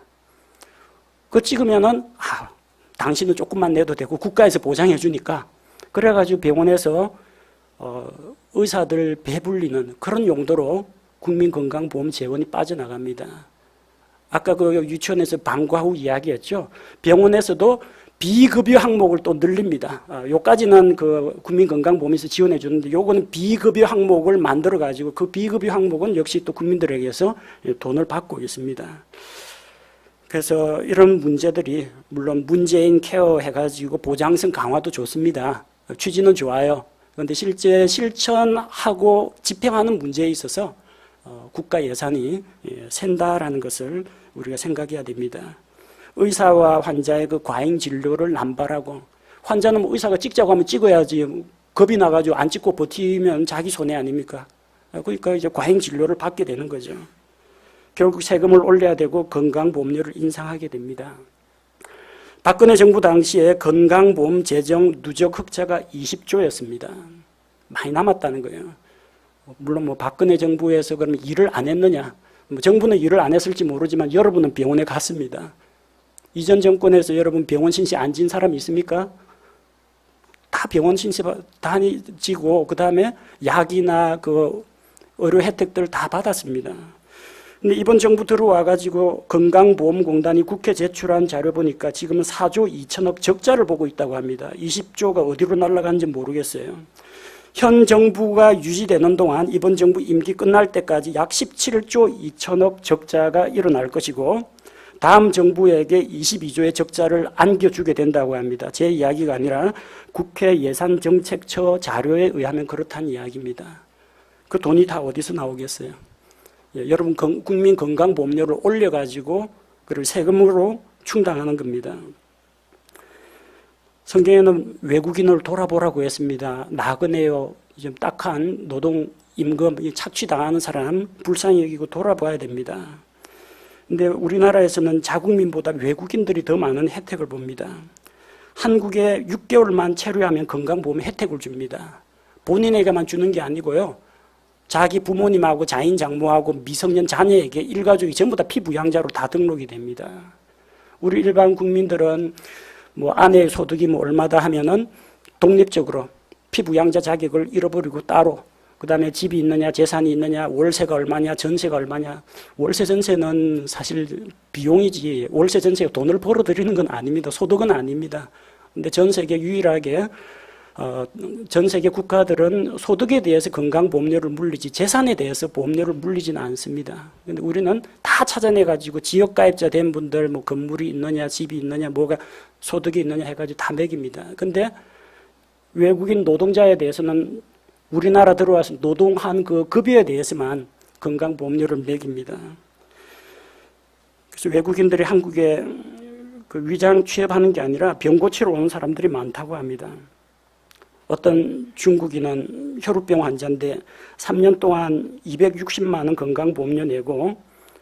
그거 찍으면은 당신은 조금만 내도 되고 국가에서 보장해 주니까, 그래가지고 병원에서 의사들 배불리는 그런 용도로 국민건강보험 재원이 빠져나갑니다. 아까 그 유치원에서 방과 후 이야기했죠. 병원에서도 비급여 항목을 또 늘립니다. 요까지는 그 국민건강보험에서 지원해 주는데, 요거는 비급여 항목을 만들어 가지고 그 비급여 항목은 역시 또 국민들에게서 돈을 받고 있습니다. 그래서 이런 문제들이, 물론 문재인 케어 해가지고 보장성 강화도 좋습니다. 취지는 좋아요. 그런데 실제 실천하고 집행하는 문제에 있어서 국가 예산이 샌다라는 것을 우리가 생각해야 됩니다. 의사와 환자의 그 과잉 진료를 남발하고, 환자는 뭐 의사가 찍자고 하면 찍어야지, 겁이 나가지고 안 찍고 버티면 자기 손해 아닙니까? 그러니까 이제 과잉 진료를 받게 되는 거죠. 결국 세금을 올려야 되고 건강보험료를 인상하게 됩니다. 박근혜 정부 당시에 건강보험 재정 누적 흑자가 20조였습니다. 많이 남았다는 거예요. 물론 뭐 박근혜 정부에서 그러면 일을 안 했느냐? 뭐 정부는 일을 안 했을지 모르지만 여러분은 병원에 갔습니다. 이전 정권에서 여러분 병원 신세 안 진 사람이 있습니까? 다 병원 신세 다니지고 그 다음에 약이나 그 의료 혜택들 다 받았습니다. 근데 이번 정부 들어와 가지고 건강보험공단이 국회 제출한 자료 보니까 지금은 4조 2천억 적자를 보고 있다고 합니다. 20조가 어디로 날아간지 모르겠어요. 현 정부가 유지되는 동안 이번 정부 임기 끝날 때까지 약 17조 2천억 적자가 일어날 것이고, 다음 정부에게 22조의 적자를 안겨주게 된다고 합니다. 제 이야기가 아니라 국회 예산정책처 자료에 의하면 그렇다는 이야기입니다. 그 돈이 다 어디서 나오겠어요? 여러분 국민건강보험료를 올려가지고 그걸 세금으로 충당하는 겁니다. 성경에는 외국인을 돌아보라고 했습니다. 나그네요, 좀 딱한 노동 임금 착취당하는 사람 불쌍히 여기고 돌아봐야 됩니다. 근데 우리나라에서는 자국민보다 외국인들이 더 많은 혜택을 봅니다. 한국에 6개월만 체류하면 건강보험 혜택을 줍니다. 본인에게만 주는 게 아니고요, 자기 부모님하고 자인 장모하고 미성년 자녀에게 일가족이 전부 다 피부양자로 다 등록이 됩니다. 우리 일반 국민들은 뭐 아내의 소득이 뭐 얼마다 하면은 독립적으로 피부양자 자격을 잃어버리고 따로, 그 다음에 집이 있느냐, 재산이 있느냐, 월세가 얼마냐, 전세가 얼마냐. 월세 전세는 사실 비용이지, 월세 전세가 돈을 벌어들이는 건 아닙니다. 소득은 아닙니다. 근데 전 세계 유일하게 전 세계 국가들은 소득에 대해서 건강보험료를 물리지 재산에 대해서 보험료를 물리지는 않습니다. 근데 우리는 다 찾아내가지고 지역가입자 된 분들 뭐 건물이 있느냐, 집이 있느냐, 뭐가 소득이 있느냐 해가지고 다 매깁니다. 근데 외국인 노동자에 대해서는 우리나라 들어와서 노동한 그 급여에 대해서만 건강보험료를 매깁니다. 그래서 외국인들이 한국에 그 위장 취업하는 게 아니라 병 고치러 오는 사람들이 많다고 합니다. 어떤 중국인은 혈우병 환자인데 3년 동안 260만 원 건강보험료 내고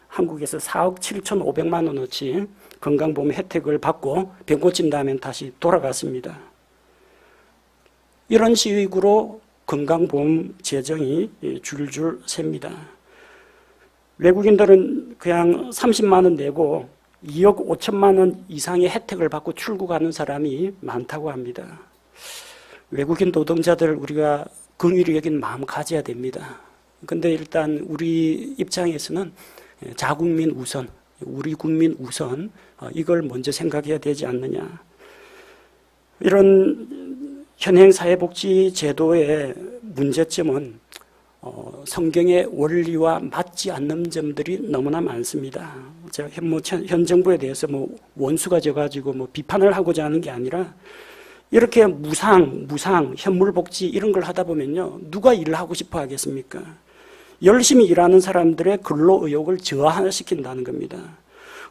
한국에서 4억 7,500만 원어치 건강보험 혜택을 받고 병 고친 다음에 다시 돌아갔습니다. 이런 식으로 건강보험 재정이 줄줄 셉니다. 외국인들은 그냥 30만 원 내고 2억 5천만 원 이상의 혜택을 받고 출국하는 사람이 많다고 합니다. 외국인 노동자들 우리가 긍휼히 여기는 마음 가져야 됩니다. 근데 일단 우리 입장에서는 자국민 우선, 우리 국민 우선 이걸 먼저 생각해야 되지 않느냐. 이런 현행 사회복지 제도의 문제점은 성경의 원리와 맞지 않는 점들이 너무나 많습니다. 제가 현 정부에 대해서 원수가 져가지고 비판을 하고자 하는 게 아니라 이렇게 무상, 현물복지 이런 걸 하다 보면요. 누가 일을 하고 싶어 하겠습니까? 열심히 일하는 사람들의 근로의욕을 저하시킨다는 겁니다.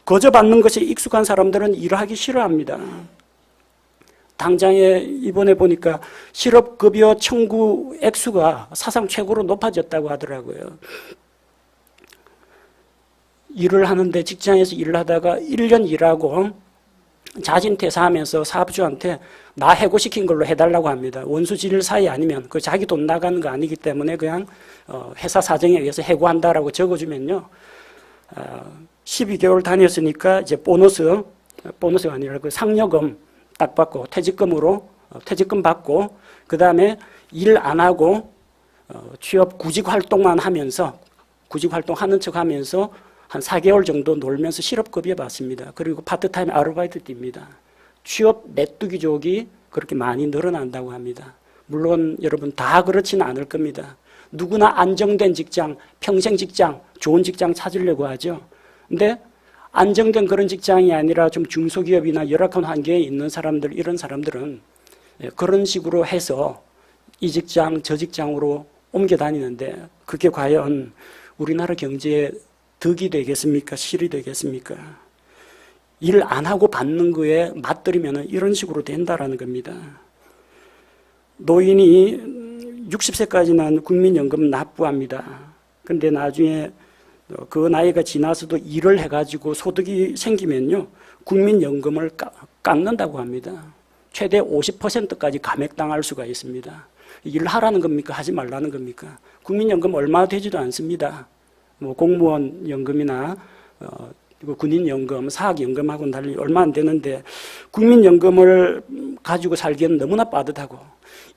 거저 받는 것에 익숙한 사람들은 일하기 싫어합니다. 당장에 이번에 보니까 실업급여 청구 액수가 사상 최고로 높아졌다고 하더라고요. 일을 하는데 직장에서 일을 하다가 1년 일하고 자진 퇴사하면서 사업주한테 나 해고시킨 걸로 해달라고 합니다. 원수질 사이 아니면 그 자기 돈 나가는 거 아니기 때문에 그냥 회사 사정에 의해서 해고한다라고 적어주면요. 12개월 다녔으니까 이제 보너스가 아니라 그 상여금 딱 받고 퇴직금 받고 그 다음에 일 안 하고 취업 구직 활동만 하면서 구직 활동하는 척 하면서 한 4개월 정도 놀면서 실업급여 받습니다. 그리고 파트타임 아르바이트 뜁니다. 취업 메뚜기족이 그렇게 많이 늘어난다고 합니다. 물론 여러분 다 그렇지는 않을 겁니다. 누구나 안정된 직장, 평생 직장, 좋은 직장 찾으려고 하죠. 근데 안정된 그런 직장이 아니라 좀 중소기업이나 열악한 환경에 있는 사람들, 이런 사람들은 그런 식으로 해서 이 직장, 저 직장으로 옮겨 다니는데 그게 과연 우리나라 경제에 득이 되겠습니까? 실이 되겠습니까? 일 안 하고 받는 거에 맞들이면 이런 식으로 된다라는 겁니다. 노인이 60세까지는 국민연금 납부합니다. 근데 나중에 그 나이가 지나서도 일을 해가지고 소득이 생기면요, 국민연금을 깎는다고 합니다. 최대 50%까지 감액당할 수가 있습니다. 일하라는 겁니까? 하지 말라는 겁니까? 국민연금 얼마 되지도 않습니다. 공무원 연금이나 군인연금, 사학연금하고는 달리 얼마 안 되는데 국민연금을 가지고 살기에는 너무나 빠듯하고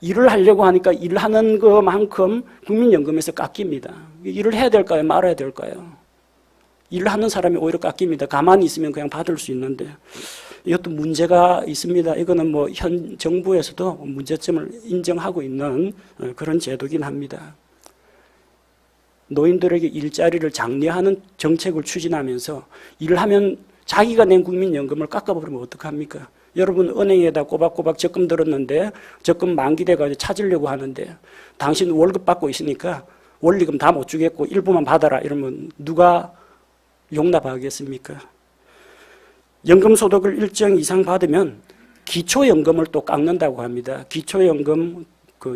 일을 하려고 하니까 일하는 것만큼 국민연금에서 깎입니다. 일을 해야 될까요? 말아야 될까요? 일을 하는 사람이 오히려 깎입니다. 가만히 있으면 그냥 받을 수 있는데 이것도 문제가 있습니다. 이거는 현 정부에서도 문제점을 인정하고 있는 그런 제도긴 합니다. 노인들에게 일자리를 장려하는 정책을 추진하면서 일을 하면 자기가 낸 국민연금을 깎아버리면 어떡합니까? 여러분 은행에다 꼬박꼬박 적금 들었는데 적금 만기돼가지고 찾으려고 하는데 당신 월급 받고 있으니까 원리금 다 못 주겠고 일부만 받아라 이러면 누가 용납하겠습니까? 연금소득을 일정 이상 받으면 기초연금을 또 깎는다고 합니다. 기초연금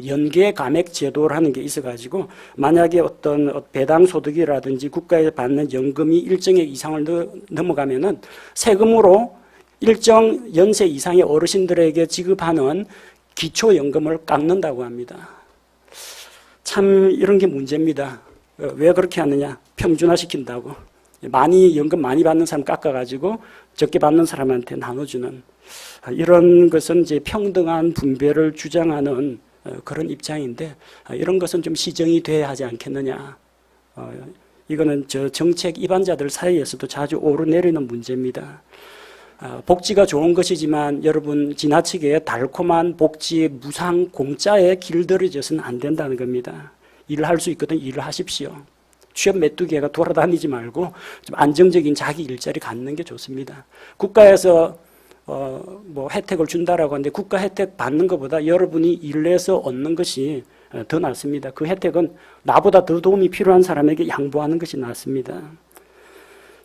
연계 감액 제도라는 게 있어가지고 만약에 어떤 배당 소득이라든지 국가에 받는 연금이 일정액 이상을 넘어가면은 세금으로 일정 연세 이상의 어르신들에게 지급하는 기초연금을 깎는다고 합니다. 참 이런 게 문제입니다. 왜 그렇게 하느냐? 평준화시킨다고. 연금 많이 받는 사람 깎아가지고 적게 받는 사람한테 나눠주는 이런 것은 이제 평등한 분배를 주장하는 그런 입장인데 이런 것은 좀 시정이 돼야 하지 않겠느냐. 이거는 정책 입안자들 사이에서도 자주 오르내리는 문제입니다. 복지가 좋은 것이지만 여러분 지나치게 달콤한 복지, 무상, 공짜에 길들여져서는 안 된다는 겁니다. 일을 할 수 있거든 일을 하십시오. 취업 메뚜기가 돌아다니지 말고 좀 안정적인 자기 일자리 갖는 게 좋습니다. 국가에서 혜택을 준다라고 하는데 국가 혜택 받는 것보다 여러분이 일해서 얻는 것이 더 낫습니다. 그 혜택은 나보다 더 도움이 필요한 사람에게 양보하는 것이 낫습니다.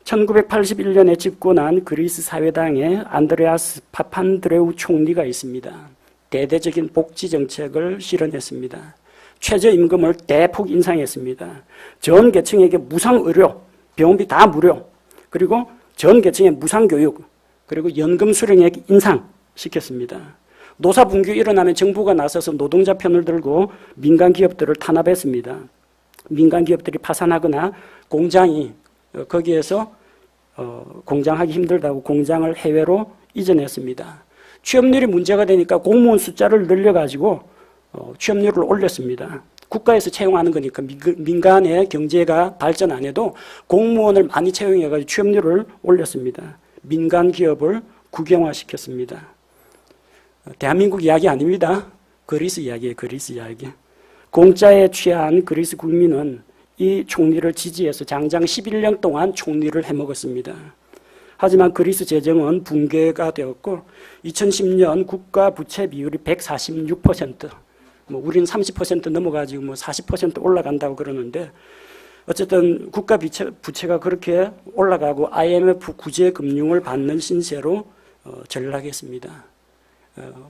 1981년에 집권한 그리스 사회당에 안드레아스 파판드레우 총리가 있습니다. 대대적인 복지 정책을 실현했습니다. 최저임금을 대폭 인상했습니다. 전 계층에게 무상 의료, 병원비 다 무료, 그리고 전 계층에 무상 교육, 그리고 연금 수령액 인상시켰습니다. 노사 분규 일어나면 정부가 나서서 노동자 편을 들고 민간 기업들을 탄압했습니다. 민간 기업들이 파산하거나 공장이 거기에서 공장하기 힘들다고 공장을 해외로 이전했습니다. 취업률이 문제가 되니까 공무원 숫자를 늘려가지고 취업률을 올렸습니다. 국가에서 채용하는 거니까 민간의 경제가 발전 안 해도 공무원을 많이 채용해가지고 취업률을 올렸습니다. 민간 기업을 국영화시켰습니다. 대한민국 이야기 아닙니다. 그리스 이야기예요. 그리스 이야기. 공짜에 취한 그리스 국민은 이 총리를 지지해서 장장 11년 동안 총리를 해먹었습니다. 하지만 그리스 재정은 붕괴가 되었고 2010년 국가 부채 비율이 146%, 우리는 30% 넘어가지고 40% 올라간다고 그러는데 어쨌든 국가 부채가 그렇게 올라가고 IMF 구제 금융을 받는 신세로 전락했습니다.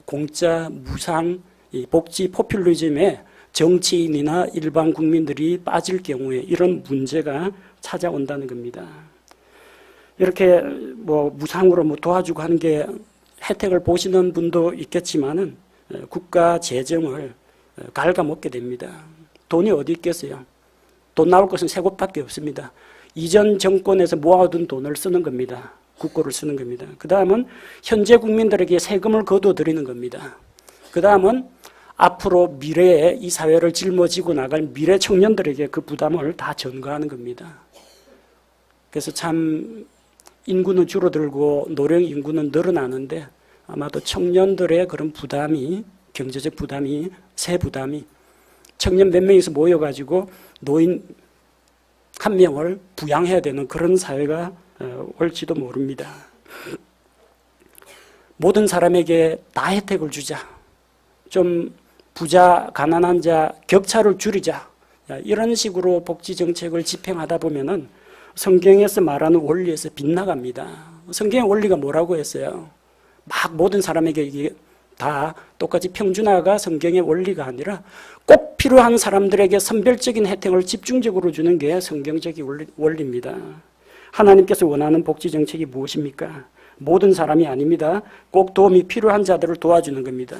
공짜 무상 복지 포퓰리즘에 정치인이나 일반 국민들이 빠질 경우에 이런 문제가 찾아온다는 겁니다. 이렇게 무상으로 도와주고 하는 게 혜택을 보시는 분도 있겠지만은 국가 재정을 갉아먹게 됩니다. 돈이 어디 있겠어요? 돈 나올 것은 세 곳밖에 없습니다. 이전 정권에서 모아둔 돈을 쓰는 겁니다. 국고를 쓰는 겁니다. 그 다음은 현재 국민들에게 세금을 거둬들이는 겁니다. 그 다음은 앞으로 미래에 이 사회를 짊어지고 나갈 미래 청년들에게 그 부담을 다 전가하는 겁니다. 그래서 참 인구는 줄어들고 노령 인구는 늘어나는데 아마도 청년들의 그런 부담이, 경제적 부담이, 세 부담이 청년 몇 명이서 모여가지고 노인 한 명을 부양해야 되는 그런 사회가 올지도 모릅니다. 모든 사람에게 다 혜택을 주자. 좀 부자, 가난한 자 격차를 줄이자. 이런 식으로 복지 정책을 집행하다 보면은 성경에서 말하는 원리에서 빗나갑니다. 성경의 원리가 뭐라고 했어요? 막 모든 사람에게 이게 다 똑같이 평준화가 성경의 원리가 아니라 꼭 필요한 사람들에게 선별적인 혜택을 집중적으로 주는 게 성경적인 원리입니다. 하나님께서 원하는 복지 정책이 무엇입니까? 모든 사람이 아닙니다. 꼭 도움이 필요한 자들을 도와주는 겁니다.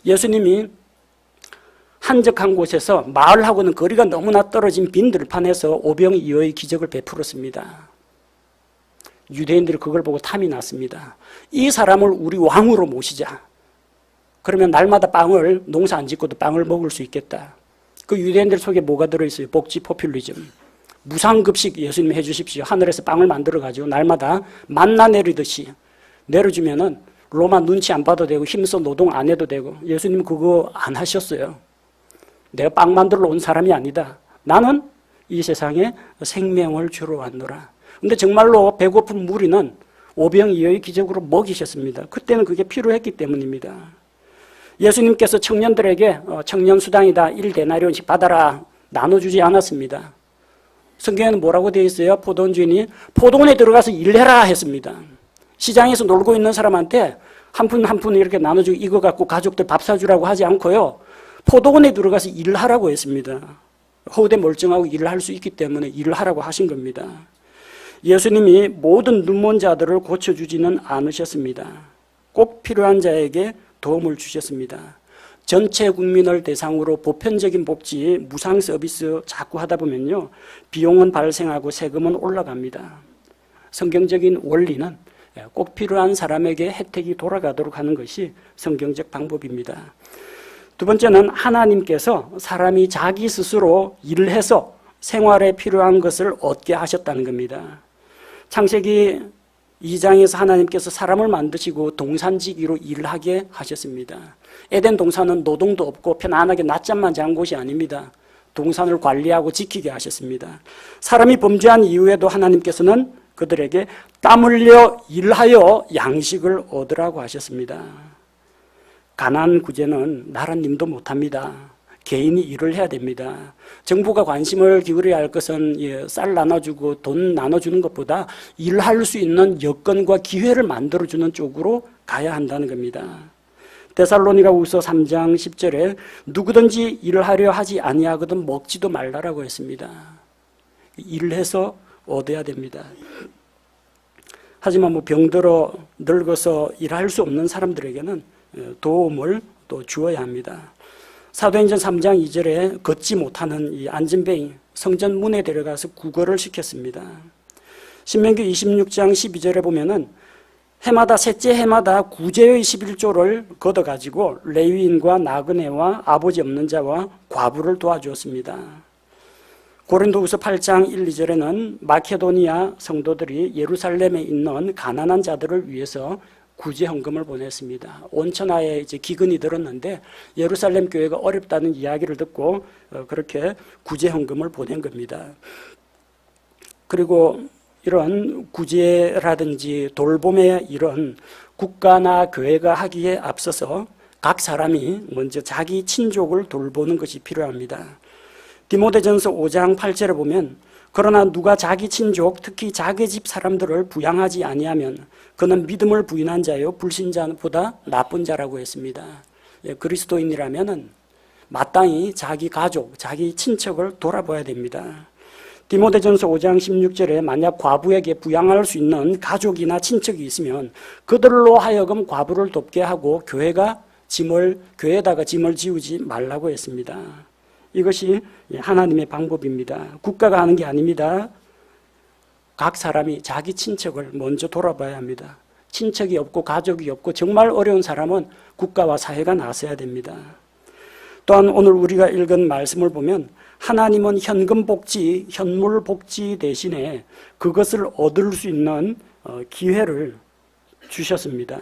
예수님이 한적한 곳에서 마을하고는 거리가 너무나 떨어진 빈들판에서 오병이어의 기적을 베풀었습니다. 유대인들이 그걸 보고 탐이 났습니다. 이 사람을 우리 왕으로 모시자. 그러면 날마다 빵을, 농사 안 짓고도 빵을 먹을 수 있겠다. 그 유대인들 속에 뭐가 들어있어요? 복지 포퓰리즘. 무상급식 예수님 해주십시오. 하늘에서 빵을 만들어가지고 날마다 만나 내리듯이 내려주면은 로마 눈치 안 봐도 되고 힘써 노동 안 해도 되고 예수님 그거 안 하셨어요. 내가 빵 만들러 온 사람이 아니다. 나는 이 세상에 생명을 주러 왔노라. 근데 정말로 배고픈 무리는 오병이어의 기적으로 먹이셨습니다. 그때는 그게 필요했기 때문입니다. 예수님께서 청년들에게 청년 수당이다 1데나리온씩 받아라 나눠주지 않았습니다. 성경에는 뭐라고 되어 있어요? 포도원 주인이 포도원에 들어가서 일해라 했습니다. 시장에서 놀고 있는 사람한테 한 푼 한 푼 이렇게 나눠주고 이거 갖고 가족들 밥 사주라고 하지 않고요. 포도원에 들어가서 일하라고 했습니다. 허우대 멀쩡하고 일을 할 수 있기 때문에 일을 하라고 하신 겁니다. 예수님이 모든 눈먼 자들을 고쳐주지는 않으셨습니다. 꼭 필요한 자에게 도움을 주셨습니다. 전체 국민을 대상으로 보편적인 복지, 무상 서비스 자꾸 하다 보면요. 비용은 발생하고 세금은 올라갑니다. 성경적인 원리는 꼭 필요한 사람에게 혜택이 돌아가도록 하는 것이 성경적 방법입니다. 두 번째는 하나님께서 사람이 자기 스스로 일을 해서 생활에 필요한 것을 얻게 하셨다는 겁니다. 창세기 2장에서 하나님께서 사람을 만드시고 동산지기로 일을 하게 하셨습니다. 에덴 동산은 노동도 없고 편안하게 낮잠만 잔 곳이 아닙니다. 동산을 관리하고 지키게 하셨습니다. 사람이 범죄한 이후에도 하나님께서는 그들에게 땀 흘려 일하여 양식을 얻으라고 하셨습니다. 가난 구제는 나라님도 못합니다. 개인이 일을 해야 됩니다. 정부가 관심을 기울여야 할 것은 쌀 나눠주고 돈 나눠주는 것보다 일할 수 있는 여건과 기회를 만들어주는 쪽으로 가야 한다는 겁니다. 데살로니가후서 3장 10절에 누구든지 일을 하려 하지 아니하거든 먹지도 말라라고 했습니다. 일을 해서 얻어야 됩니다. 하지만 병들어 늙어서 일할 수 없는 사람들에게는 도움을 또 주어야 합니다. 사도행전 3장 2절에 걷지 못하는 이 안진뱅이 성전 문에 데려가서 구걸을 시켰습니다. 신명기 26장 12절에 보면은 해마다 셋째 해마다 구제의 11조를 걷어가지고 레위인과 나그네와 아버지 없는 자와 과부를 도와주었습니다. 고린도후서 8장 1, 2절에는 마케도니아 성도들이 예루살렘에 있는 가난한 자들을 위해서 구제 헌금을 보냈습니다. 온 천하에 이제 기근이 들었는데 예루살렘 교회가 어렵다는 이야기를 듣고 그렇게 구제 헌금을 보낸 겁니다. 그리고 이런 구제라든지 돌봄의 일은 국가나 교회가 하기에 앞서서 각 사람이 먼저 자기 친족을 돌보는 것이 필요합니다. 디모데전서 5장 8절에 보면 그러나 누가 자기 친족 특히 자기 집 사람들을 부양하지 아니하면 그는 믿음을 부인한 자요 불신자보다 나쁜 자라고 했습니다. 그리스도인이라면 마땅히 자기 가족, 자기 친척을 돌아봐야 됩니다. 디모데전서 5장 16절에 만약 과부에게 부양할 수 있는 가족이나 친척이 있으면 그들로 하여금 과부를 돕게 하고 교회에다가 짐을 지우지 말라고 했습니다. 이것이 하나님의 방법입니다. 국가가 하는 게 아닙니다. 각 사람이 자기 친척을 먼저 돌아봐야 합니다. 친척이 없고 가족이 없고 정말 어려운 사람은 국가와 사회가 나서야 됩니다. 또한 오늘 우리가 읽은 말씀을 보면 하나님은 현금 복지, 현물 복지 대신에 그것을 얻을 수 있는 기회를 주셨습니다.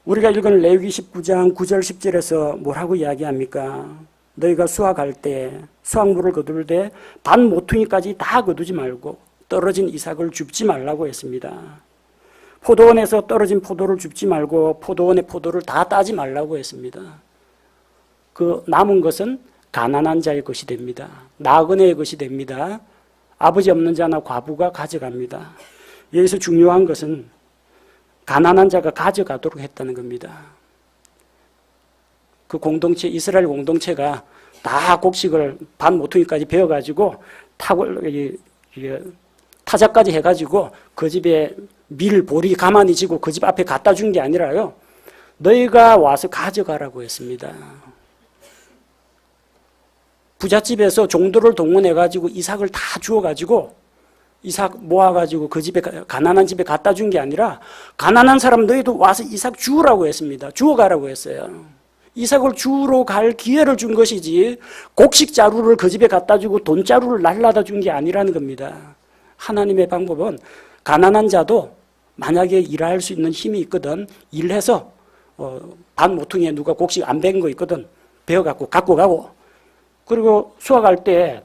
우리가 읽은 레위기 19장 9절 10절에서 뭐라고 이야기합니까? 너희가 수확할 때 수확물을 거둘 때 반 모퉁이까지 다 거두지 말고 떨어진 이삭을 줍지 말라고 했습니다. 포도원에서 떨어진 포도를 줍지 말고 포도원의 포도를 다 따지 말라고 했습니다. 그 남은 것은 가난한 자의 것이 됩니다. 나그네의 것이 됩니다. 아버지 없는 자나 과부가 가져갑니다. 여기서 중요한 것은 가난한 자가 가져가도록 했다는 겁니다. 그 공동체, 이스라엘 공동체가 다 곡식을 반 모퉁이까지 베어가지고 타작까지 해가지고 그 집에 밀, 보리 가만히 지고 그 집 앞에 갖다 준 게 아니라요. 너희가 와서 가져가라고 했습니다. 부잣집에서 종들을 동원해가지고 이삭을 다 주워가지고 이삭 모아가지고 그 집에, 가난한 집에 갖다 준 게 아니라 가난한 사람 너희도 와서 이삭 주우라고 했습니다. 주워가라고 했어요. 이삭을 주우러 갈 기회를 준 것이지 곡식 자루를 그 집에 갖다 주고 돈 자루를 날라다 준 게 아니라는 겁니다. 하나님의 방법은 가난한 자도 만약에 일할 수 있는 힘이 있거든 일해서 반 모퉁이에 누가 곡식 안 베은 거 있거든 베어갖고 갖고 가고 그리고 수확할 때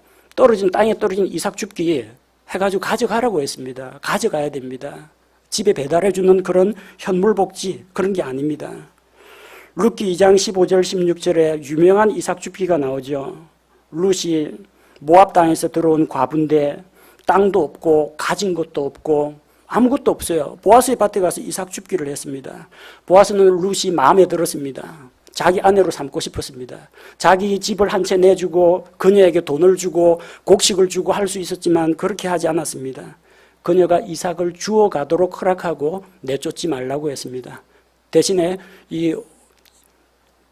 땅에 떨어진 이삭 줍기 해가지고 가져가라고 했습니다. 가져가야 됩니다. 집에 배달해주는 그런 현물복지 그런 게 아닙니다. 룻기 2장 15절 16절에 유명한 이삭 줍기가 나오죠. 룻이 모압 땅에서 들어온 과부인데 땅도 없고 가진 것도 없고 아무것도 없어요. 보아스의 밭에 가서 이삭 줍기를 했습니다. 보아스는 룻이 마음에 들었습니다. 자기 아내로 삼고 싶었습니다. 자기 집을 한 채 내주고 그녀에게 돈을 주고 곡식을 주고 할 수 있었지만 그렇게 하지 않았습니다. 그녀가 이삭을 주워가도록 허락하고 내쫓지 말라고 했습니다. 대신에 이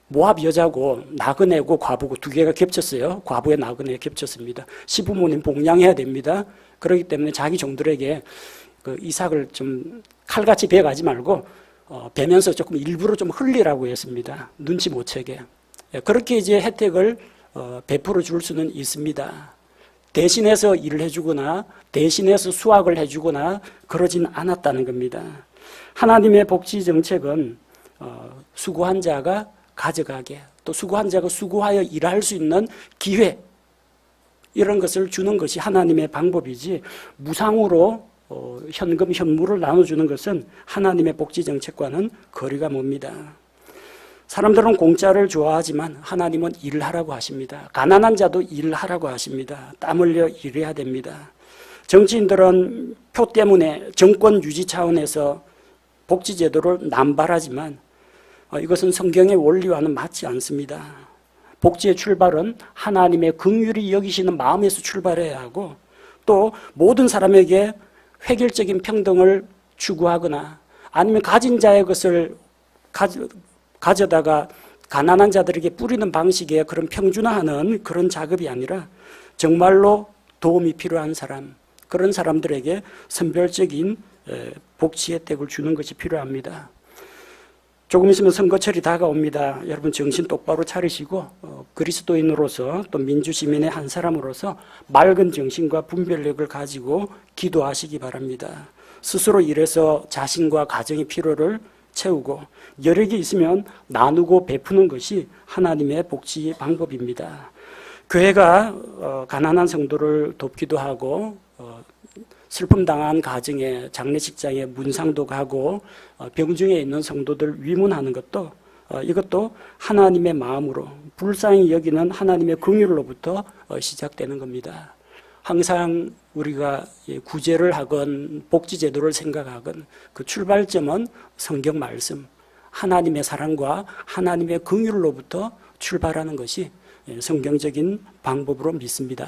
모압 여자고 나그네고 과부고 두 개가 겹쳤어요. 과부의 나그네가 겹쳤습니다. 시부모님 봉양해야 됩니다. 그렇기 때문에 자기 종들에게 그 이삭을 좀 칼같이 베어가지 말고 베면서 조금 일부러 좀 흘리라고 했습니다. 눈치 못 채게. 그렇게 이제 혜택을 베풀어 줄 수는 있습니다. 대신해서 일을 해주거나 대신해서 수확을 해주거나 그러진 않았다는 겁니다. 하나님의 복지 정책은 수고한 자가 가져가게 또 수고한 자가 수고하여 일할 수 있는 기회 이런 것을 주는 것이 하나님의 방법이지 무상으로 현금, 현물을 나눠주는 것은 하나님의 복지 정책과는 거리가 멉니다. 사람들은 공짜를 좋아하지만 하나님은 일하라고 하십니다. 가난한 자도 일하라고 하십니다. 땀 흘려 일해야 됩니다. 정치인들은 표 때문에 정권 유지 차원에서 복지제도를 남발하지만 이것은 성경의 원리와는 맞지 않습니다. 복지의 출발은 하나님의 긍휼히 여기시는 마음에서 출발해야 하고 또 모든 사람에게 획일적인 평등을 추구하거나 아니면 가진 자의 것을 가져다가 가난한 자들에게 뿌리는 방식의 그런 평준화하는 그런 작업이 아니라 정말로 도움이 필요한 사람, 그런 사람들에게 선별적인 복지 혜택을 주는 것이 필요합니다. 조금 있으면 선거철이 다가옵니다. 여러분 정신 똑바로 차리시고 그리스도인으로서 또 민주시민의 한 사람으로서 맑은 정신과 분별력을 가지고 기도하시기 바랍니다. 스스로 일해서 자신과 가정의 필요를 채우고 여력이 있으면 나누고 베푸는 것이 하나님의 복지 방법입니다. 교회가 가난한 성도를 돕기도 하고 슬픔 당한 가정에 장례식장에 문상도 가고 병중에 있는 성도들 위문하는 것도 이것도 하나님의 마음으로 불쌍히 여기는 하나님의 긍휼로부터 시작되는 겁니다. 항상 우리가 구제를 하건 복지제도를 생각하건 그 출발점은 성경 말씀, 하나님의 사랑과 하나님의 긍휼로부터 출발하는 것이 성경적인 방법으로 믿습니다.